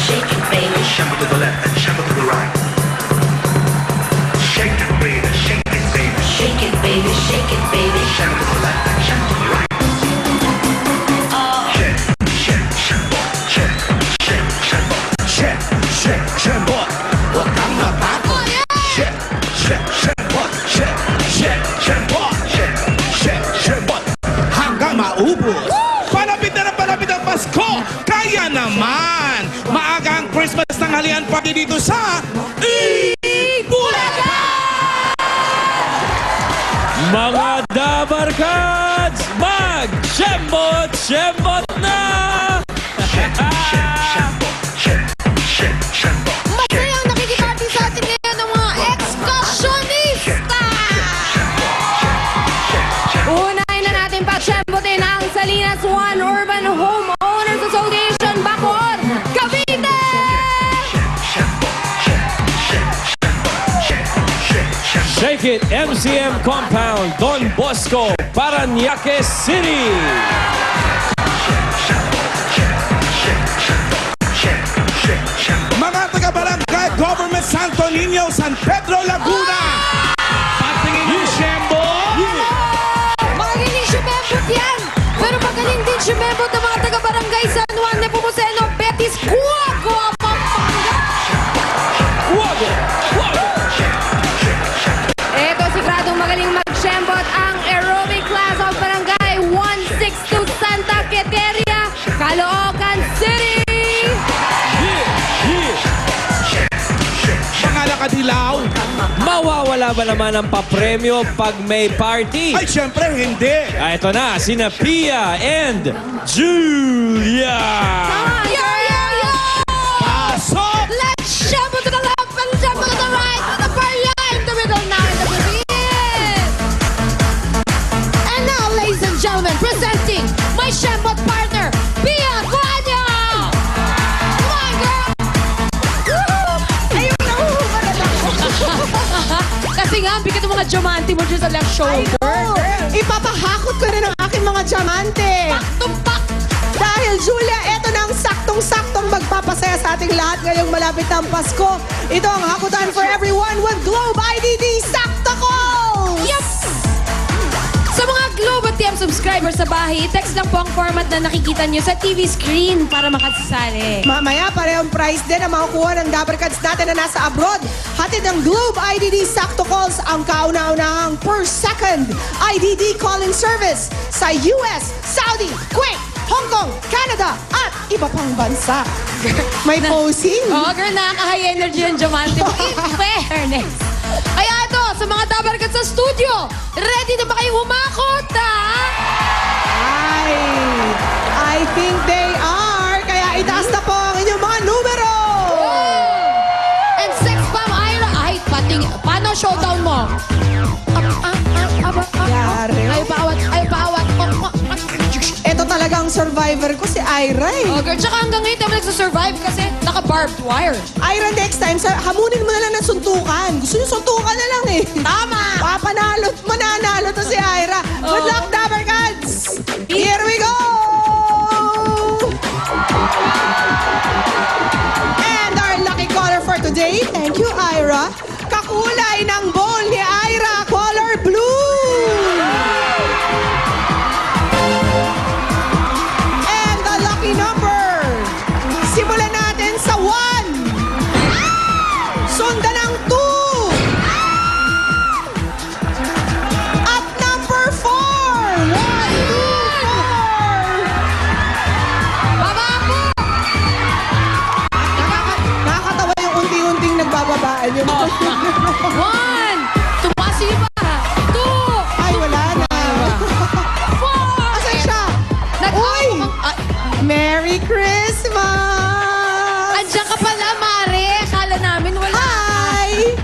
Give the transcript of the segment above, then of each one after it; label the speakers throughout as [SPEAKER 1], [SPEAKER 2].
[SPEAKER 1] shake it, baby.
[SPEAKER 2] Shuffle to the left and shuffle to the right. Shake it, baby, shake it, baby.
[SPEAKER 1] Shake it, baby, shake it, baby.
[SPEAKER 2] Shuffle to the left and shuffle to the right. Shake, shake, shuffle, shake, shake, shuffle, shake, shake, shuffle. Huwag kang matakot. Shake, shake, shuffle, shake, shake, shuffle, shake, shake, shuffle. Hanggang maubos.
[SPEAKER 3] Palapit ang Pasko! Kaya naman! Maaga ang Christmas tanghalian party dito sa Bulacan!
[SPEAKER 4] Mga Dabarkads, mag-shembot na!
[SPEAKER 2] Shake, shake, shuffle, shake, shake, shuffle.
[SPEAKER 5] Masayang nakikipati sa atin ngayon ng mga ekskursyonista! Unahin na natin pa-tsempotin ang Salinas One Urban Homeowners Association, Bacoor, Cavite!
[SPEAKER 4] Shake It MCM Compound, Don Bosco, Parañaque City!
[SPEAKER 3] Mga taga-barangay Government Santo Niño, San Pedro, Laguna! Patingin yung Shembo!
[SPEAKER 5] Magaling sumembot yan! Pero magaling din sumembot ng mga taga-barangay San Juan Nepomuceno, Betis, Cuago, Pampanga!
[SPEAKER 4] Wago! Wago!
[SPEAKER 5] Eto, siguradong magaling mag-shembot ang aerobic class of Barangay 162 Santa Quiteria, Caloocan City!
[SPEAKER 3] Mga lakadilaw!
[SPEAKER 4] Mawawala ba naman ang papremyo pag may party?
[SPEAKER 3] Ay, syempre, hindi!
[SPEAKER 4] Ito na, sina Pia and Julia!
[SPEAKER 3] Pasok!
[SPEAKER 5] Let's shembot to the left and shembot to the right, to the far right, in the middle now, in the begin! And now, ladies and gentlemen, presenting my shembot partner, Pia Guanyo! Come on, girl! Ayun, nahuhumaran ako. Kasi nga, ang bigat ng mga diamante mo dyan sa left shoulder.
[SPEAKER 6] Ipapahakot ko rin ang aking mga diamante.
[SPEAKER 5] Tumpak!
[SPEAKER 6] Dahil Julia, eto na ang saktong-saktong magpapasaya sa ating lahat ngayong malapit ng Pasko. Ito ang hakutan for everyone with Globe IDD Sakto Calls!
[SPEAKER 5] Yes! Sa mga Globe at TM subscribers sa bahay, text lang po ang format na nakikita nyo sa TV screen para makasali.
[SPEAKER 6] Mamaya, parehong prize din ang makukuha ng Dabarkads natin na nasa abroad. Hatid ng Globe IDD Sakto Calls ang kauna-unahang per second IDD calling service sa US, Saudi, Kuwait, Hong Kong, Canada, at iba pang bansa. May posing.
[SPEAKER 5] Oh, girl, nakaka-high energy yung diamante mo. In fairness. Kaya ito, sa mga Dabarkads sa studio, ready na ba kayong humakot, ha?
[SPEAKER 6] I think they are. Kaya itaas na po ang inyong mga numero.
[SPEAKER 5] And sex bomb, Ira. Ay, paano showdown mo?
[SPEAKER 6] Yari.
[SPEAKER 5] Ay, paawat.
[SPEAKER 6] Ito talagang survivor ko, si Ira eh.
[SPEAKER 5] Oh, girl, tsaka hanggang ngayon tayo nagsasurvive kasi naka-barbed wire.
[SPEAKER 6] Ira, next time, hamunin mo na lang ng suntukan. Gusto nyo suntukan na lang eh.
[SPEAKER 5] Tama!
[SPEAKER 6] Mananalo to si Ira. Good luck, Dabarkads! Here we go! And our lucky caller for today, thank you, Ira. Kakulay ng bowl ni Ira, color blue! And the lucky number, simulan natin sa 1. Sundan ng 2. At number 4. 1, 2, 4.
[SPEAKER 5] Baba po!
[SPEAKER 6] Nakakatawa yung unti-unting nagbababaan yung
[SPEAKER 5] One! Tumasi pa! Two!
[SPEAKER 6] Ay, wala na.
[SPEAKER 5] Four!
[SPEAKER 6] Asan siya? Uy! Merry Christmas!
[SPEAKER 5] Andiyan ka pala, Mare! Akala namin wala.
[SPEAKER 6] Hi!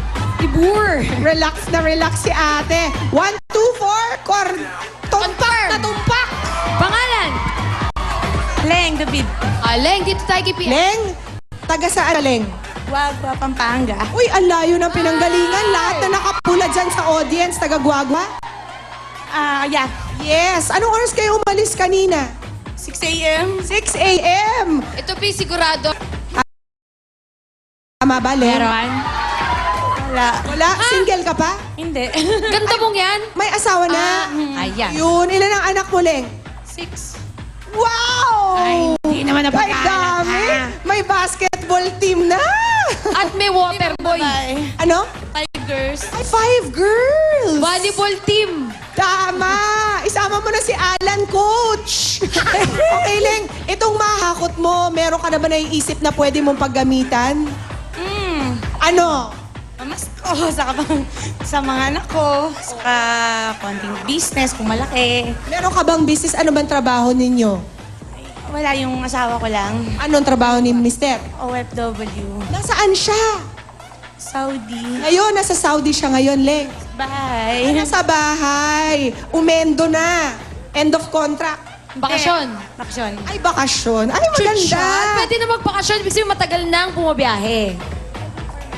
[SPEAKER 5] Tibur!
[SPEAKER 6] Relax na relax si ate. 1, 2, 4. Tumpak na tumpak!
[SPEAKER 5] Pangalan?
[SPEAKER 7] Leng, David.
[SPEAKER 5] Aleng, dito tayo kay Pia.
[SPEAKER 6] Leng, taga saan, Leng?
[SPEAKER 7] Guagua, Pampanga.
[SPEAKER 6] Uy, ang layo ng pinanggalingan. Lahat na nakapula dyan sa audience, taga Guagua.
[SPEAKER 7] Yeah.
[SPEAKER 6] Yes. Anong oras kayo umalis kanina?
[SPEAKER 7] 6 a.m.
[SPEAKER 6] 6 a.m.
[SPEAKER 5] Ito, Pi, sigurado.
[SPEAKER 6] Tama ba, Len?
[SPEAKER 5] Meron.
[SPEAKER 7] Wala.
[SPEAKER 6] Wala? Single ka pa?
[SPEAKER 7] Hindi.
[SPEAKER 5] Ganda mong yan.
[SPEAKER 6] May asawa na?
[SPEAKER 5] Ayan.
[SPEAKER 6] Yun. Ilan ang anak mo, Leng?
[SPEAKER 7] 6.
[SPEAKER 6] Wow!
[SPEAKER 5] Ay, hindi naman
[SPEAKER 6] Ay, dami! May basketball team na!
[SPEAKER 5] At may water boy.
[SPEAKER 6] Ano?
[SPEAKER 7] Tigers.
[SPEAKER 6] Ay, 5 girls!
[SPEAKER 5] Volleyball team.
[SPEAKER 6] Tama! Isama mo na si Alan, coach! Okay, Leng. Itong mahakot mo, meron ka na ba naiisip na pwede mong paggamitan? Ano?
[SPEAKER 7] Mamas ko. Sa mga anak ko. Sa konting business kung malaki.
[SPEAKER 6] Meron ka bang business? Ano bang trabaho ninyo?
[SPEAKER 7] Wala yung asawa ko lang.
[SPEAKER 6] Anong trabaho ni Mister?
[SPEAKER 7] OFW.
[SPEAKER 6] Nasaan siya?
[SPEAKER 7] Saudi.
[SPEAKER 6] Ngayon, nasa Saudi siya ngayon, Leng.
[SPEAKER 7] Bye.
[SPEAKER 6] Ay, nasa bahay. Umendo na. End of contract.
[SPEAKER 5] Bakasyon.
[SPEAKER 7] Bakasyon.
[SPEAKER 6] Ay, bakasyon. Ay, maganda.
[SPEAKER 5] Chuchan. Pwede na magbakasyon. Ibig sabihin matagal nang bumabiyahe.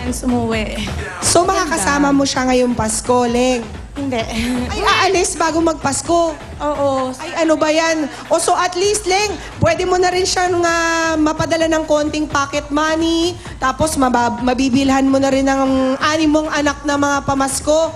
[SPEAKER 7] And sumuwi.
[SPEAKER 6] So, makakasama mo siya ngayong Pasko, Leng.
[SPEAKER 7] Hindi.
[SPEAKER 6] Ay, aalis bago magpasko.
[SPEAKER 7] Oo.
[SPEAKER 6] Ay, ano ba yan? O, so at least, Leng, pwede mo na rin siyang mapadala ng konting pocket money. Tapos, mabibilhan mo na rin ng 6 mong anak na mga pamasko.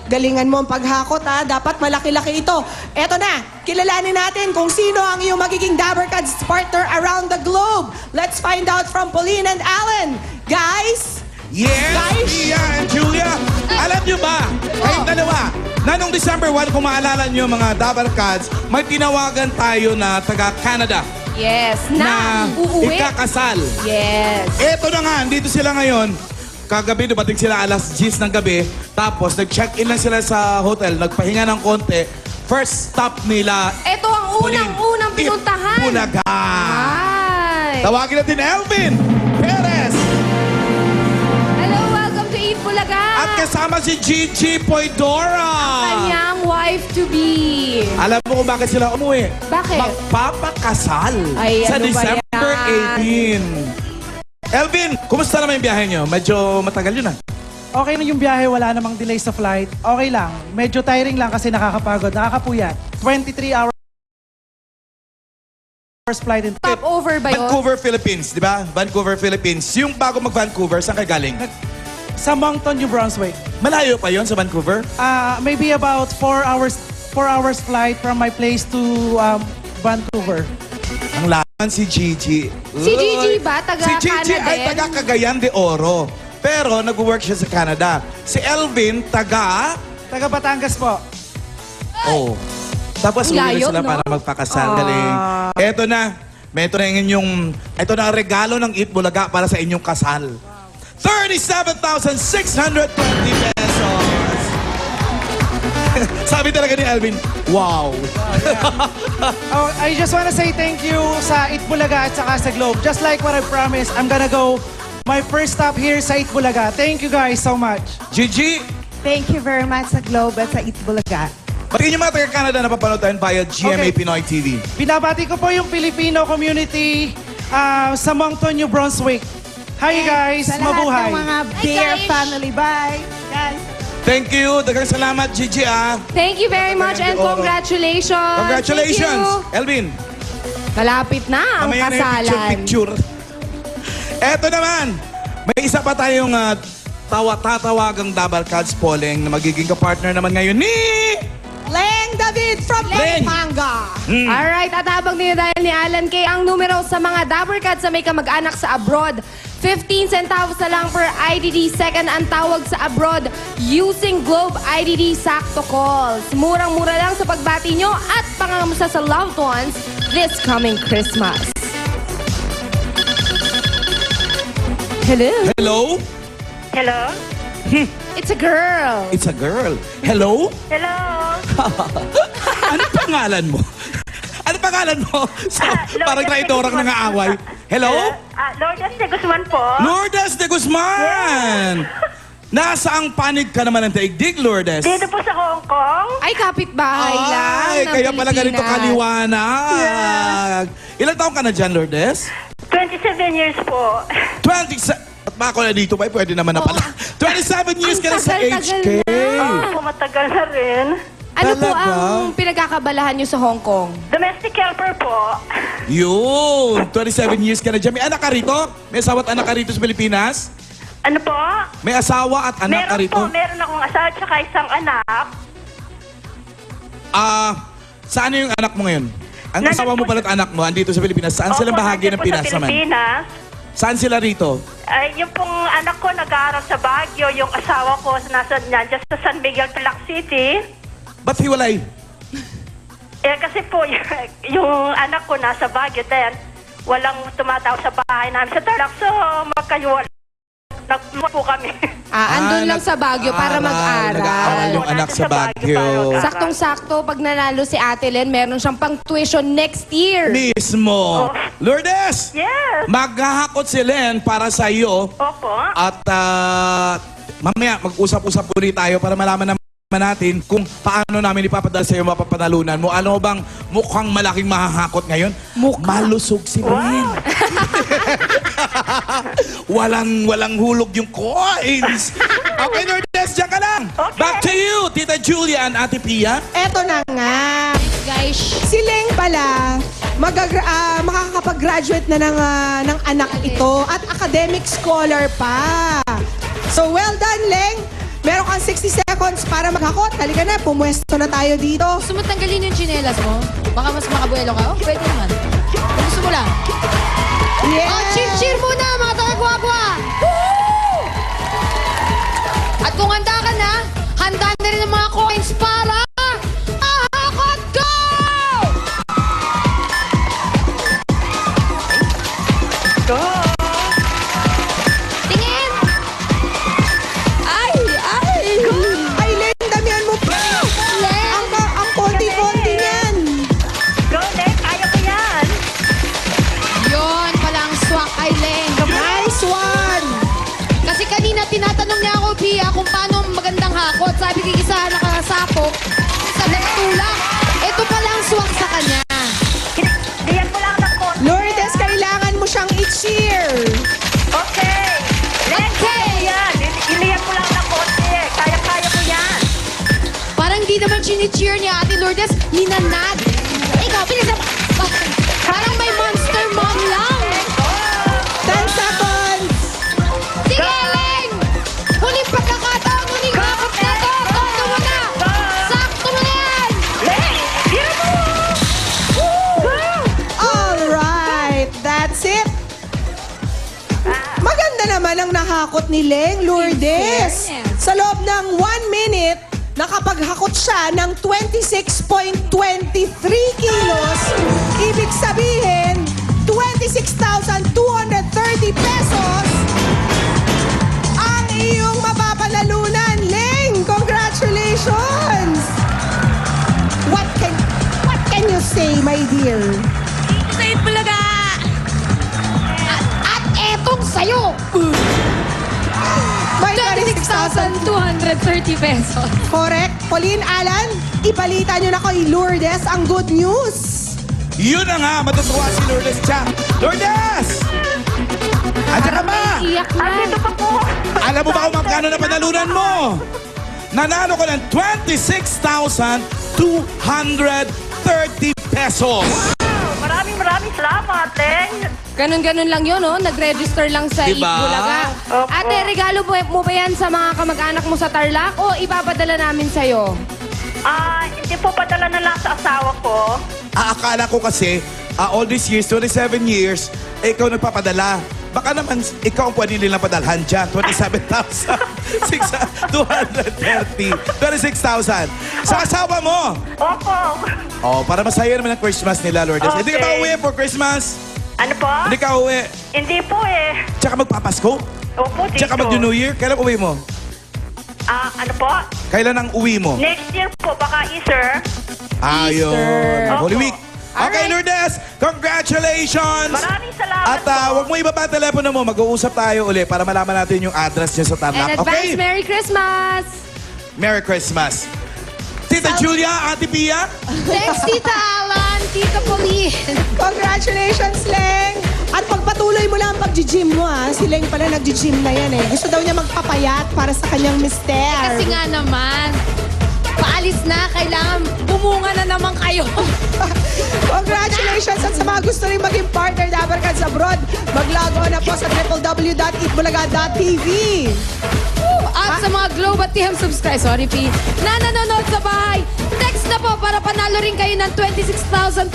[SPEAKER 6] Galingan mo ang paghakot, ha? Dapat malaki-laki ito. Eto na, kilalanin natin kung sino ang iyong magiging Dabber Cats partner around the globe. Let's find out from Pauline and Alan. Guys,
[SPEAKER 3] Yes,
[SPEAKER 6] Guys!
[SPEAKER 3] Pia and Julia. Alam nyo ba, kayong dalawa, na nung December 1, kung maalala nyo mga Dabber Cats, may tinawagan tayo na taga-Canada
[SPEAKER 5] Yes.
[SPEAKER 3] na
[SPEAKER 5] uuwi.
[SPEAKER 3] ikakasal.
[SPEAKER 5] Yes.
[SPEAKER 3] Eto na nga, dito sila ngayon. Kagabi, dumating sila alas 10 ng gabi. Tapos, nag-check-in lang sila sa hotel. Nagpahinga ng konti. First stop nila,
[SPEAKER 5] Ito ang unang-unang pinuntahan.
[SPEAKER 3] Bulaga.
[SPEAKER 5] Ay.
[SPEAKER 3] Tawagin natin Elvin Perez.
[SPEAKER 5] Hello, welcome to Eat Bulaga.
[SPEAKER 3] At kasama si Gigi Poydora.
[SPEAKER 5] Kanyang wife-to-be.
[SPEAKER 3] Alam mo kung bakit sila umuwi?
[SPEAKER 5] Bakit?
[SPEAKER 3] Magpapakasal
[SPEAKER 5] Ay,
[SPEAKER 3] sa
[SPEAKER 5] ano ba
[SPEAKER 3] December
[SPEAKER 5] yan?
[SPEAKER 3] 18. Elvin, kumusta naman yung biyahe nyo? Medyo matagal yun ah.
[SPEAKER 8] Okay na yung biyahe, wala namang delay sa flight. Okay lang. Medyo tiring lang kasi nakakapagod, nakakapuyat. 23 hours flight in
[SPEAKER 5] Stop over ba yun?
[SPEAKER 3] Vancouver, Philippines, di ba? Vancouver, Philippines. Yung bago mag-Vancouver, saan ka galing?
[SPEAKER 8] sa Moncton, New Brunswick.
[SPEAKER 3] Malayo pa yon sa Vancouver?
[SPEAKER 8] Maybe about 4 hours flight from my place to Vancouver.
[SPEAKER 3] Ang laman si Gigi.
[SPEAKER 5] Si Gigi ba? Taga
[SPEAKER 3] Si Gigi
[SPEAKER 5] Canada
[SPEAKER 3] ay
[SPEAKER 5] din?
[SPEAKER 3] taga Cagayan de Oro. Pero nag-work siya sa Canada. Si Elvin, taga...
[SPEAKER 8] Taga Batangas po.
[SPEAKER 3] Oh. Tapos
[SPEAKER 5] Ang
[SPEAKER 3] uwi na
[SPEAKER 5] layo,
[SPEAKER 3] sila
[SPEAKER 5] no?
[SPEAKER 3] para magpakasal. Galing. Eto na. Ito na ang regalo ng Eat Bulaga para sa inyong kasal. 37,620 pesos. Sabi talaga ni Alvin, wow.
[SPEAKER 8] Oh, I just wanna say thank you sa Itbulaga at saka sa Globe. Just like what I promised, I'm gonna go my first stop here sa Itbulaga. Thank you guys so much.
[SPEAKER 3] Gigi,
[SPEAKER 9] Thank you very much sa Globe at sa Itbulaga.
[SPEAKER 3] pati yung mga taga-Canada na papanood tayo via GMA
[SPEAKER 8] Okay.
[SPEAKER 3] Pinoy TV.
[SPEAKER 8] Binabati ko po yung Filipino community sa Moncton, New Brunswick. Hi guys,
[SPEAKER 9] Sa lahat
[SPEAKER 8] mabuhay.
[SPEAKER 9] ng mga Bear family. Bye, guys.
[SPEAKER 3] Thank you. Dagang salamat, Gigi, ah.
[SPEAKER 5] Thank you very much and
[SPEAKER 3] Oro.
[SPEAKER 5] congratulations.
[SPEAKER 3] Congratulations.
[SPEAKER 5] Thank you.
[SPEAKER 3] Elvin,
[SPEAKER 5] Malapit na ang
[SPEAKER 3] mamaya na yung
[SPEAKER 5] kasalan.
[SPEAKER 3] picture. Eto naman, may isa pa tayong tatawagang Dabber Cats polling na magiging kapartner naman ngayon ni...
[SPEAKER 6] Leng David from
[SPEAKER 3] Leng.
[SPEAKER 6] Pampanga.
[SPEAKER 5] Alright, at habang dinadayan ni Alan Kay ang numero sa mga Dabber Cats sa may kamag-anak sa abroad. 15 centavos na lang per IDD. Second ang tawag sa abroad using Globe IDD Sakto Calls. Murang-mura lang sa pagbati nyo at pangangamusta sa loved ones this coming Christmas. Hello?
[SPEAKER 3] Hello?
[SPEAKER 7] Hello?
[SPEAKER 5] It's a girl.
[SPEAKER 3] It's a girl. Hello?
[SPEAKER 7] Hello?
[SPEAKER 3] Ano pangalan mo? Ano pangalan mo? So, parang traidorang nangaaway. Hello?
[SPEAKER 7] Lourdes de Guzman po.
[SPEAKER 3] Lourdes de Guzman! Nasaang panig ka naman ng daigdig, Lourdes?
[SPEAKER 7] Dito po sa Hong Kong.
[SPEAKER 5] Ay, kapitbahay lang
[SPEAKER 3] Ay,
[SPEAKER 5] ng
[SPEAKER 3] kaya pala ganito
[SPEAKER 5] Pilipinas.
[SPEAKER 3] kaliwanag. Ilan taong ka na dyan, Lourdes?
[SPEAKER 7] 27 years po.
[SPEAKER 3] 27. At ba ako na dito ba? Pwede naman na pala. 27 years ka na sa
[SPEAKER 5] tagal-tagal
[SPEAKER 3] HK.
[SPEAKER 7] Oo, matagal na rin.
[SPEAKER 5] Ano po
[SPEAKER 3] Talaga?
[SPEAKER 5] ang pinagkakabalahan nyo sa Hong Kong?
[SPEAKER 7] Domestic helper po.
[SPEAKER 3] Yun. 27 years ka na dyan. May anak ka rito? May asawa at anak ka rito sa Pilipinas?
[SPEAKER 10] Ano po?
[SPEAKER 3] May asawa at anak ka
[SPEAKER 10] Meron
[SPEAKER 3] rito?
[SPEAKER 10] po, meron akong asawa at saka isang anak.
[SPEAKER 3] Saan yung anak mo ngayon? Ang
[SPEAKER 10] Nandun
[SPEAKER 3] asawa mo
[SPEAKER 10] po
[SPEAKER 3] pala at anak mo, andito sa Pilipinas. Saan
[SPEAKER 10] Opo,
[SPEAKER 3] silang bahagi ng
[SPEAKER 10] nandun po
[SPEAKER 3] Pinas
[SPEAKER 10] sa
[SPEAKER 3] naman?
[SPEAKER 10] Pilipinas.
[SPEAKER 3] Saan sila rito?
[SPEAKER 10] Ay, yung pong anak ko nag-aaral sa Baguio, yung asawa ko nandiyan sa San Miguel, Clark City.
[SPEAKER 3] Ba't hiwalay?
[SPEAKER 10] Kasi po, yung anak ko nasa Baguio din. Walang tumatawag sa bahay namin sa Tarlac. So, magkayuwal. Nagluwa po kami.
[SPEAKER 5] Andun lang sa Baguio para
[SPEAKER 3] Nag-aaral
[SPEAKER 5] mag-aral.
[SPEAKER 3] yung anak sa Baguio.
[SPEAKER 5] Saktong-sakto, pag nanalo si Ate Len, meron siyang pang tuition next year.
[SPEAKER 3] Mismo. Lourdes!
[SPEAKER 10] Yes.
[SPEAKER 3] Maghahakot si Len para sa iyo.
[SPEAKER 10] Opo.
[SPEAKER 3] At mamaya mag-usap-usap ulit tayo para malaman natin kung paano namin ipapadala sa iyo mapapanalunan mo. Ano bang mukhang malaking mahahakot ngayon? Malusog si Len. walang hulog yung coins. Okay, Lourdes, dyan ka lang.
[SPEAKER 10] Okay.
[SPEAKER 3] Back to you, Tita Julia and Ate Pia.
[SPEAKER 6] Eto na nga.
[SPEAKER 5] Guys,
[SPEAKER 6] Si Leng pala, makakapag-graduate na ng anak ito at academic scholar pa. So well done, Leng. Meron kang 60 seconds para maghakot. Halika na, pumuesto na tayo dito.
[SPEAKER 5] gusto mo tanggalin yung tsinelas mo? Baka mas makabuelo ka? Oh, pwede naman. Kung gusto mo lang.
[SPEAKER 6] Yes!
[SPEAKER 5] Oh, cheer muna, mga taga-gwa-gwa! Woo! At kung handa ka na, handa na rin ang mga coins para ahakot go!
[SPEAKER 10] Go!
[SPEAKER 5] Tingin! Ay!
[SPEAKER 6] Ay, Leng, damihan mo pa.
[SPEAKER 5] Len!
[SPEAKER 6] Ang konti-konti niyan.
[SPEAKER 10] Go, Len! Kaya ko yan!
[SPEAKER 5] Yun pala ang swak ay Len.
[SPEAKER 6] Nice one!
[SPEAKER 5] Kasi kanina tinatanong niya ako, Pia, kung paano magandang hakot. Sabi ko, isa nakasapok, isa nagtulak. Ito pala ang swak sa kanya.
[SPEAKER 10] Diyan ko lang ng konti.
[SPEAKER 6] Lourdes, kailangan mo siyang i-cheer.
[SPEAKER 10] Okay! Len, kaya ko yan! Iliyan ko lang ng konti. Kaya ko yan!
[SPEAKER 5] Parang di naman chini-cheer niya, Ate Lourdes, ninanad. Ikaw, bilisan mo. Parang may monster mom lang.
[SPEAKER 6] 10 seconds.
[SPEAKER 5] Sige, Leng! Huling pagkakataon, huling hakot na to. Tondo mo na. Sakto mo na yan.
[SPEAKER 10] Len! Tira mo!
[SPEAKER 6] Alright, that's it. Maganda naman ang nahakot ni Leng, Lourdes.
[SPEAKER 5] fairness.
[SPEAKER 6] Sa loob ng 1 minute, nakapaghakot siya ng 26.23 kilos. Ibig sabihin, 26,230 pesos ang iyong mapapanalunan. Leng, congratulations! What can you say, my dear?
[SPEAKER 5] Sa Itbulaga! At etong sa'yo!
[SPEAKER 6] May
[SPEAKER 5] 26,230 pesos.
[SPEAKER 6] Correct. Pauline, Alan, ibalita nyo na kay Lourdes ang good news.
[SPEAKER 3] Yun na nga, matutuwa si Lourdes Chang. Lourdes! Andiyan ka ba?
[SPEAKER 5] Iyak na.
[SPEAKER 10] Andito pa po!
[SPEAKER 3] Alam mo ba kung magkano na panalunan mo? Nanalo ko ng 26,230 pesos.
[SPEAKER 10] Maraming salamat, Len!
[SPEAKER 5] Ganun-ganun lang yun, oh. Nag-register lang sa
[SPEAKER 3] Diba?
[SPEAKER 5] Itbulaga.
[SPEAKER 10] Opo.
[SPEAKER 5] Ate, regalo mo ba yan sa mga kamag-anak mo sa Tarlac o ipapadala namin sa'yo?
[SPEAKER 10] Hindi po padala na lang sa asawa ko.
[SPEAKER 3] Akala ko kasi, all these years, 27 years, ikaw nagpapadala. Baka naman ikaw ang pwede nilang padalhan dyan. 27,230. 26,000. Sa asawa mo.
[SPEAKER 10] Opo!
[SPEAKER 3] Oh, para masaya naman ang Christmas nila, Lourdes.
[SPEAKER 10] Okay.
[SPEAKER 3] Hindi ka ba uwi for Christmas?
[SPEAKER 10] Ano po?
[SPEAKER 3] Hindi ka uwi.
[SPEAKER 10] Hindi po eh.
[SPEAKER 3] Tsaka magpapasko?
[SPEAKER 10] Opo, dito.
[SPEAKER 3] Tsaka mag-New Year? Kailan uwi mo?
[SPEAKER 10] Ano po?
[SPEAKER 3] Kailan ang uwi mo?
[SPEAKER 10] Next year po, baka Easter.
[SPEAKER 3] Ayun.
[SPEAKER 10] Opo.
[SPEAKER 3] Holy Week. Okay, Lourdes, congratulations!
[SPEAKER 10] Maraming salamat
[SPEAKER 3] At
[SPEAKER 10] po.
[SPEAKER 3] huwag mo ibaba ang telepono mo. Mag-uusap tayo uli para malaman natin yung address niya sa
[SPEAKER 5] And
[SPEAKER 3] Tarlac.
[SPEAKER 5] advance
[SPEAKER 3] Okay?
[SPEAKER 5] Merry Christmas!
[SPEAKER 3] Merry Christmas. Tita Julia, Ate Pia.
[SPEAKER 5] Thanks, Tita Alan, Tita Pauline.
[SPEAKER 6] Congratulations, Leng! At pagpatuloy mo lang ang pag-gym mo, ha? Si Leng pala nag-gym na yan, eh. Gusto daw niya magpapayat para sa kanyang mister.
[SPEAKER 5] Kasi nga naman, paalis na. Kailangan bumunga na naman kayo.
[SPEAKER 6] Congratulations! At sa mga gusto rin maging partner Dabarkads Abroad, mag-log on na po sa www.eatbulaga.tv.
[SPEAKER 5] At sa mga Globe at TM subscribe, sorry P, na nanonood sa bahay, text na po para panalo rin kayo ng 26,230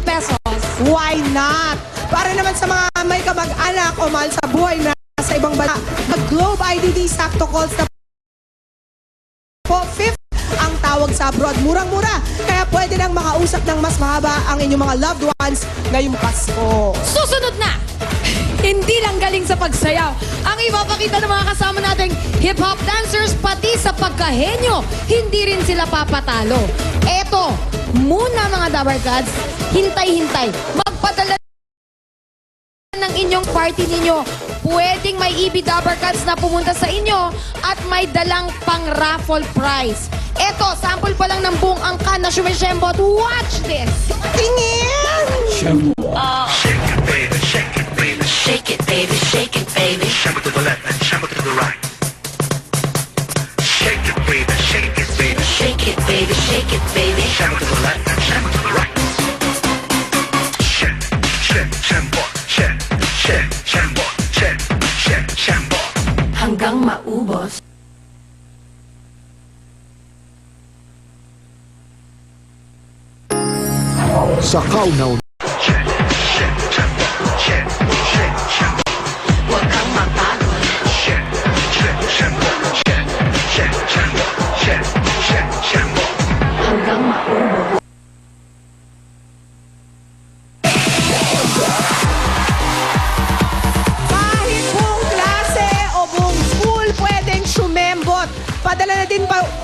[SPEAKER 5] pesos.
[SPEAKER 6] Why not? Para naman sa mga may kamag-anak o mahal sa buhay na sa ibang bansa, mag-Globe IDD Sakto Calls na po 5th ang tawag sa abroad. Murang-mura. Kaya pwede nang makausap ng mas mahaba ang inyong mga loved ones ngayong Pasko.
[SPEAKER 5] Susunod na! Hindi lang galing sa pagsayaw. Ang ipapakita ng mga kasama nating hip-hop dancers, pati sa pagkahenyo, hindi rin sila papatalo. Eto, muna mga Dabarkads, hintay-hintay. Magpadala ng inyong party ninyo. Pwedeng may EB Dabarkads na pumunta sa inyo at may dalang pang-raffle prize. Eto, sample pa lang ng buong angkan na Shumeshembot. Watch this!
[SPEAKER 6] Tingin!
[SPEAKER 1] Shake it, baby, shake it, baby.
[SPEAKER 2] Shamble to the left and shamble to the right. Shake it, baby, shake it, baby.
[SPEAKER 1] Shake it, baby, shake it, baby.
[SPEAKER 2] Shamble to the left and shamble to the right. Shake, shake, shamble, shake, shake, shamble, shake, shake, shamble.
[SPEAKER 1] Hanggang maubos.
[SPEAKER 2] Sa kaunaw. Shake, shake, shamble, shake, shake, shamble.
[SPEAKER 1] Huwag kang mapagod.
[SPEAKER 2] Shake, shake, shamble, shake, shake, shamble, shake, shake, shamble.
[SPEAKER 1] Hanggang maubos.
[SPEAKER 6] Kahit buong klase o buong school pwedeng sumembot.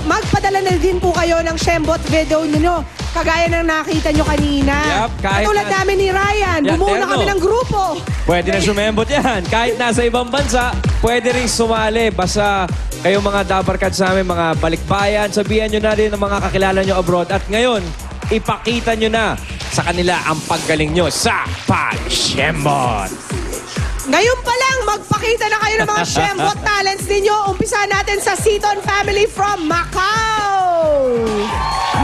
[SPEAKER 6] Magpadala na din po kayo ng Shembot video ninyo. Kagaya ng nakita nyo kanina.
[SPEAKER 4] Yup, kahit
[SPEAKER 6] Katulad
[SPEAKER 4] na-
[SPEAKER 6] namin ni Ryan,
[SPEAKER 4] Yeah,
[SPEAKER 6] bumuo na
[SPEAKER 4] terno.
[SPEAKER 6] kami ng grupo.
[SPEAKER 4] Pwede na sumembot yan. Kahit nasa ibang bansa, pwede rin sumali. Basta kayong mga Dabarkads sa amin, mga balikbayan, sabihan nyo na rin ng mga kakilala nyo abroad. At ngayon, ipakita nyo na sa kanila ang paggaling nyo sa Pag-Shembot.
[SPEAKER 6] Ngayon pa lang, magpakita na kayo ng mga Shembot talents ninyo. Umpisa natin sa Seaton family from Macau.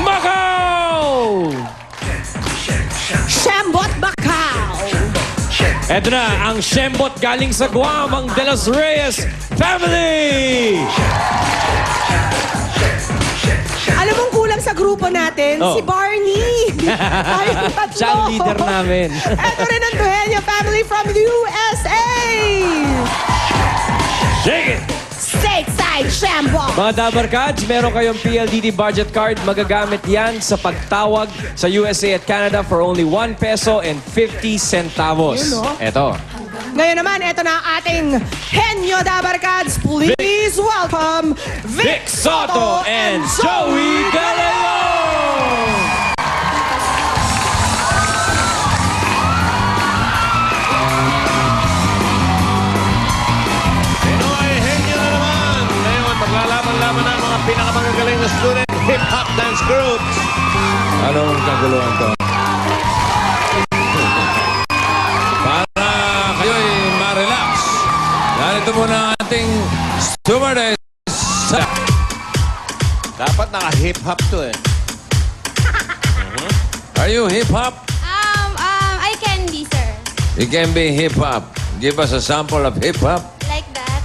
[SPEAKER 4] Macau!
[SPEAKER 6] Shembot Macau.
[SPEAKER 4] Eto na, ang Shembot galing sa Guam, ang De Los Reyes Family!
[SPEAKER 6] Alam mong kulang sa grupo natin?
[SPEAKER 4] Oh.
[SPEAKER 6] Si Barney. Tayong tatlo.
[SPEAKER 4] Siya ang leader namin.
[SPEAKER 6] Eto rin ang Dueña family from the USA.
[SPEAKER 4] Shake it!
[SPEAKER 6] Stateside Shembot.
[SPEAKER 4] Mga Dabarkads, meron kayong PLDT budget card. Magagamit yan sa pagtawag sa USA at Canada for only 1 peso and 50 centavos.
[SPEAKER 6] Yun, oh.
[SPEAKER 4] Eto.
[SPEAKER 6] Ngayon naman, eto na ang ating Henyo Dabarkads. Please welcome
[SPEAKER 4] Vic Soto and Joey Galayon!
[SPEAKER 11] Pinoy Henyo na naman. Ngayon, maglalaban-laban na ang mga pinakamagagaling na student hip-hop dance groups. Anong kaguluhan to? Para kayo'y ma-relax. Narito muna ang ating stewardess. Dapat naka-hip-hop to eh. Are you hip-hop?
[SPEAKER 12] I can be, sir.
[SPEAKER 11] You can be hip-hop. Give us a sample of hip-hop.
[SPEAKER 12] Like that.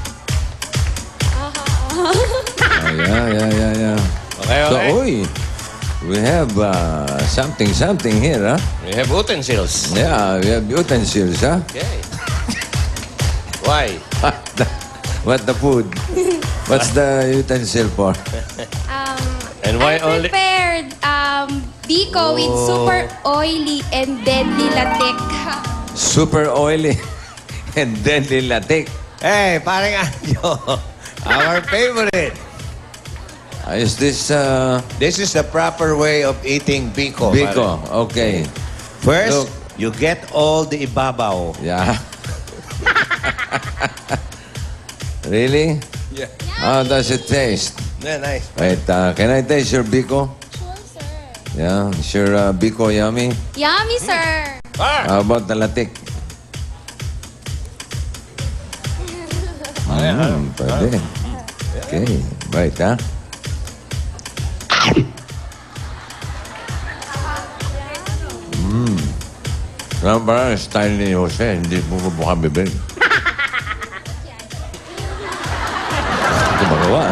[SPEAKER 11] Oh, yeah.
[SPEAKER 2] Okay,
[SPEAKER 11] So, uy, we have something here, huh?
[SPEAKER 2] We have utensils.
[SPEAKER 11] Yeah, we have utensils, huh?
[SPEAKER 2] Okay. Why?
[SPEAKER 11] What the food? What's the utensil for?
[SPEAKER 2] And why
[SPEAKER 12] I
[SPEAKER 2] only...
[SPEAKER 12] prepared biko with super oily and deadly latik.
[SPEAKER 11] Super oily and deadly latik.
[SPEAKER 2] Hey, parang Anjo. Our favorite.
[SPEAKER 11] Is this
[SPEAKER 2] This is the proper way of eating biko.
[SPEAKER 11] biko? Okay.
[SPEAKER 2] First,
[SPEAKER 11] Look.
[SPEAKER 2] you get all the ibabaw.
[SPEAKER 11] Yeah. Really?
[SPEAKER 2] Yeah.
[SPEAKER 11] How does it taste?
[SPEAKER 2] Yeah, nice.
[SPEAKER 11] Wait, can I taste your biko?
[SPEAKER 12] Sure, sir.
[SPEAKER 11] Yeah, is your biko yummy?
[SPEAKER 12] Yummy, sir.
[SPEAKER 11] How about the latik? Pwede. Okay, right, ha? Alam ba, style ni Jose, hindi mo mukha bibig. Ito magawa.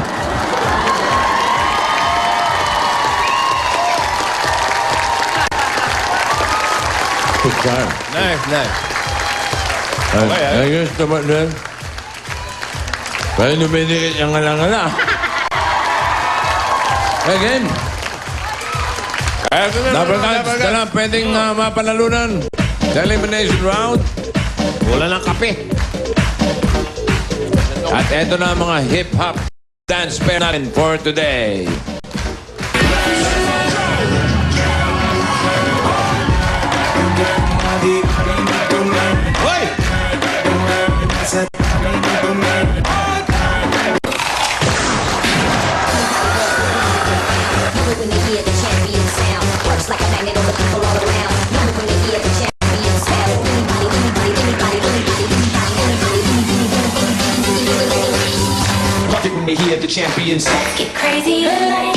[SPEAKER 11] Good job.
[SPEAKER 2] Nice, nice.
[SPEAKER 11] Ay, gusto mo din? Kaya dumidikit yung ngala-ngala. Again. Dapat ka na pwedeng mapanalunan. Sa elimination round.
[SPEAKER 2] Wala ng kape.
[SPEAKER 11] At eto na ang mga hip-hop dance pair natin for today.
[SPEAKER 2] Hoy!
[SPEAKER 1] When they hear the champion sound, works like a magnet on the people all around. When they hear the champion sound,
[SPEAKER 13] Love it when they hear the champions.
[SPEAKER 1] let's get crazy tonight.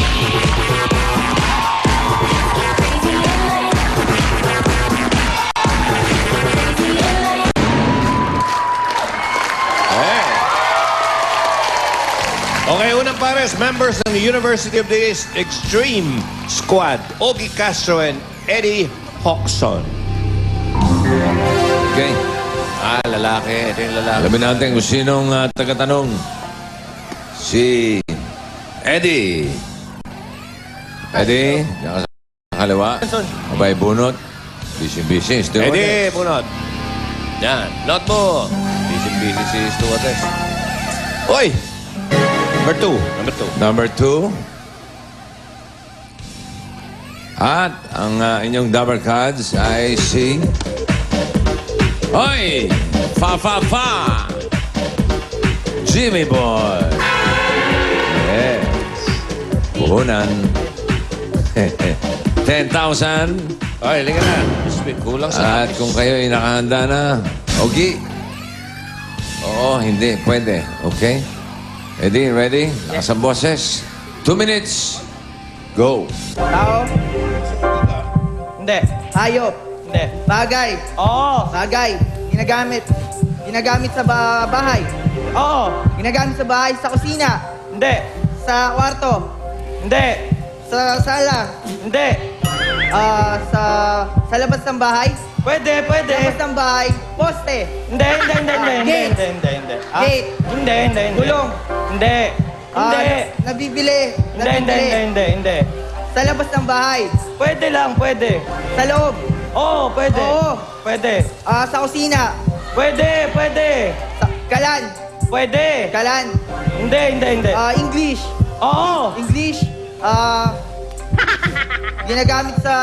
[SPEAKER 2] Okay, unang pares, members ng University of the East Extreme Squad, Ogie Castro and Eddie Hoxon.
[SPEAKER 11] Okay.
[SPEAKER 2] Lalaki. Ito yung lalaki.
[SPEAKER 11] Alamin natin kung sinong tagatanong. Si Eddie. Eddie, yan ka sa kaliwa. Abay bunot. Busy-busy.
[SPEAKER 2] Eddie, punot. Yan. Lot mo. Busy si stewardess. Oy! Number two.
[SPEAKER 11] Number 2. At ang inyong double cards ay si... Hoy! Fa! Jimmy Boy! Yes. Puhunan. 10,000.
[SPEAKER 2] Ay, halika na. Kulang sa
[SPEAKER 11] At kung kayo ay nakahanda na, Ogie? Oo, hindi. Pwede. Okay? Eddie, ready? Nasa boses. 2 minutes. Go.
[SPEAKER 9] Tao? Hindi. Hayop? Hindi. Bagay? Oo. Bagay? Ginagamit? Ginagamit sa bahay? Oo. Ginagamit sa bahay sa kusina? Hindi. Sa kwarto? Hindi. Sa sala? Hindi. Sa labas ng bahay? Pwede. Labas ng bahay? Poste? Hindi. Gate? Hindi. Gulong? Hindi. Nabibili? Hindi. Sa labas ng bahay? Pwede. Sa loob? Oo, pwede. Sa kusina? Pwede. Sa kalan? Pwede. Kalan? Hindi. English? Oo. English? Ginagamit sa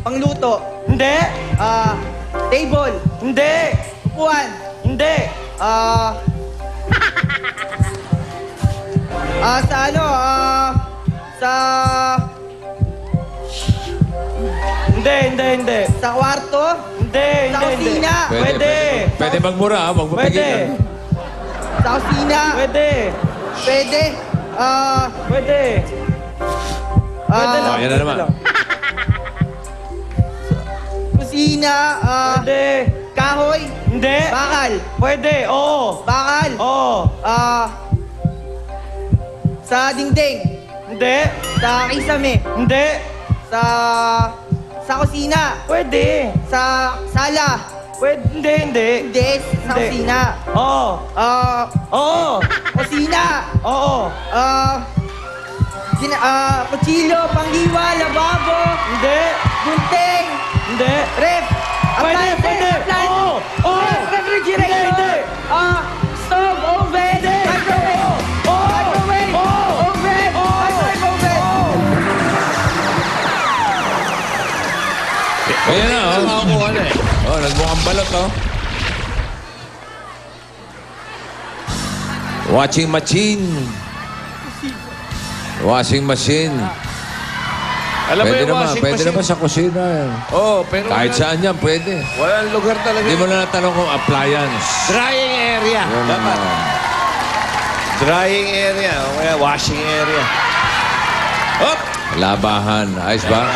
[SPEAKER 9] pangluto? Hindi. Table? Hindi. Upuan? Hindi. Hindi. Sa kwarto? Hindi. Sa kusina?
[SPEAKER 11] Pwede magmura, huwag mapigilan.
[SPEAKER 9] Sa kusina? Pwede.
[SPEAKER 11] Yan na naman.
[SPEAKER 9] Kusina? Kahoy? Hindi. Bakal? Pwede, oo. Bakal? Oo. Sa dingding? Hindi. Sa kisame? Hindi. Sa kusina? Pwede. Sa sala? Pwede. Hindi. Sa kusina? Oo. Kusina? Oo. Kutsilyo, panghiwa, lababo? Hindi. Gunting? Hindi. Ref? Pwede. Refrigerator? Hindi. Stove, oven? Microwave? Oven? Microwave oven?
[SPEAKER 11] Ayan na, nagmukhang balot, Washing machine.
[SPEAKER 2] Alam mo yung washing
[SPEAKER 11] Pwede
[SPEAKER 2] machine?
[SPEAKER 11] naman sa kusina.
[SPEAKER 2] Oo, pero
[SPEAKER 11] Kahit saan yan, pwede.
[SPEAKER 2] walang lugar talaga.
[SPEAKER 11] Hindi mo na natanong kung appliance.
[SPEAKER 2] Drying area.
[SPEAKER 11] Yun
[SPEAKER 2] Dapat.
[SPEAKER 11] naman.
[SPEAKER 2] Drying area. O kaya washing area. Hop!
[SPEAKER 11] Labahan. Ayos ba?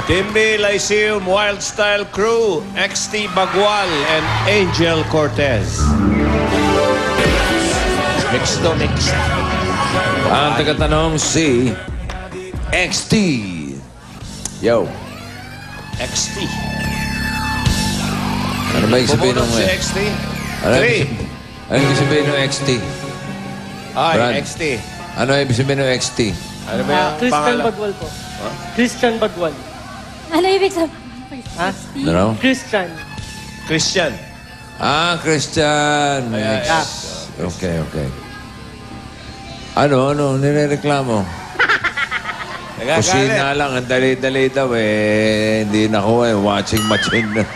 [SPEAKER 14] Timby Lyceum Wild Style Crew, XT Bagwal, and Angel Cortez. Mix to mix.
[SPEAKER 11] Ang tagatanong si XT. Yo.
[SPEAKER 14] XT.
[SPEAKER 11] Ano ba yung sabihin
[SPEAKER 14] Pumunod
[SPEAKER 11] ng...
[SPEAKER 14] si XT.
[SPEAKER 11] Ano
[SPEAKER 14] 3.
[SPEAKER 11] yung sabihin ng XT?
[SPEAKER 14] Ay,
[SPEAKER 11] Brad.
[SPEAKER 14] XT.
[SPEAKER 11] Ano yung sabihin ng XT?
[SPEAKER 14] Ano ba yung
[SPEAKER 9] Christian
[SPEAKER 14] pangalan?
[SPEAKER 9] Bagwal po. Christian Bagwal.
[SPEAKER 12] Ano ibig sabihin?
[SPEAKER 9] Ha?
[SPEAKER 11] Ano?
[SPEAKER 9] Christian.
[SPEAKER 14] Christian.
[SPEAKER 11] Christian. Okay. Ano, nirereklamo? Kusina lang, ang dali-dali daw eh. Hindi nakuha eh. Watching machine.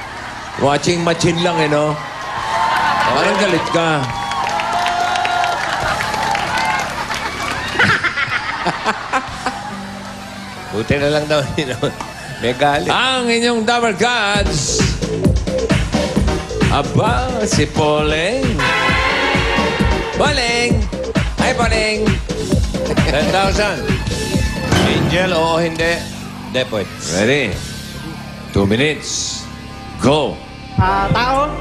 [SPEAKER 11] Watching machine lang eh, no? Parang galit ka.
[SPEAKER 14] Buti na lang daw. May galit.
[SPEAKER 11] Ang inyong Dabber Gods. Aba, si Poleng. Poleng! Hi, Poleng!
[SPEAKER 14] 10,000. Angel, oo, hindi. Hindi, pwede.
[SPEAKER 11] Ready? 2 minutes. Go!
[SPEAKER 9] Tao?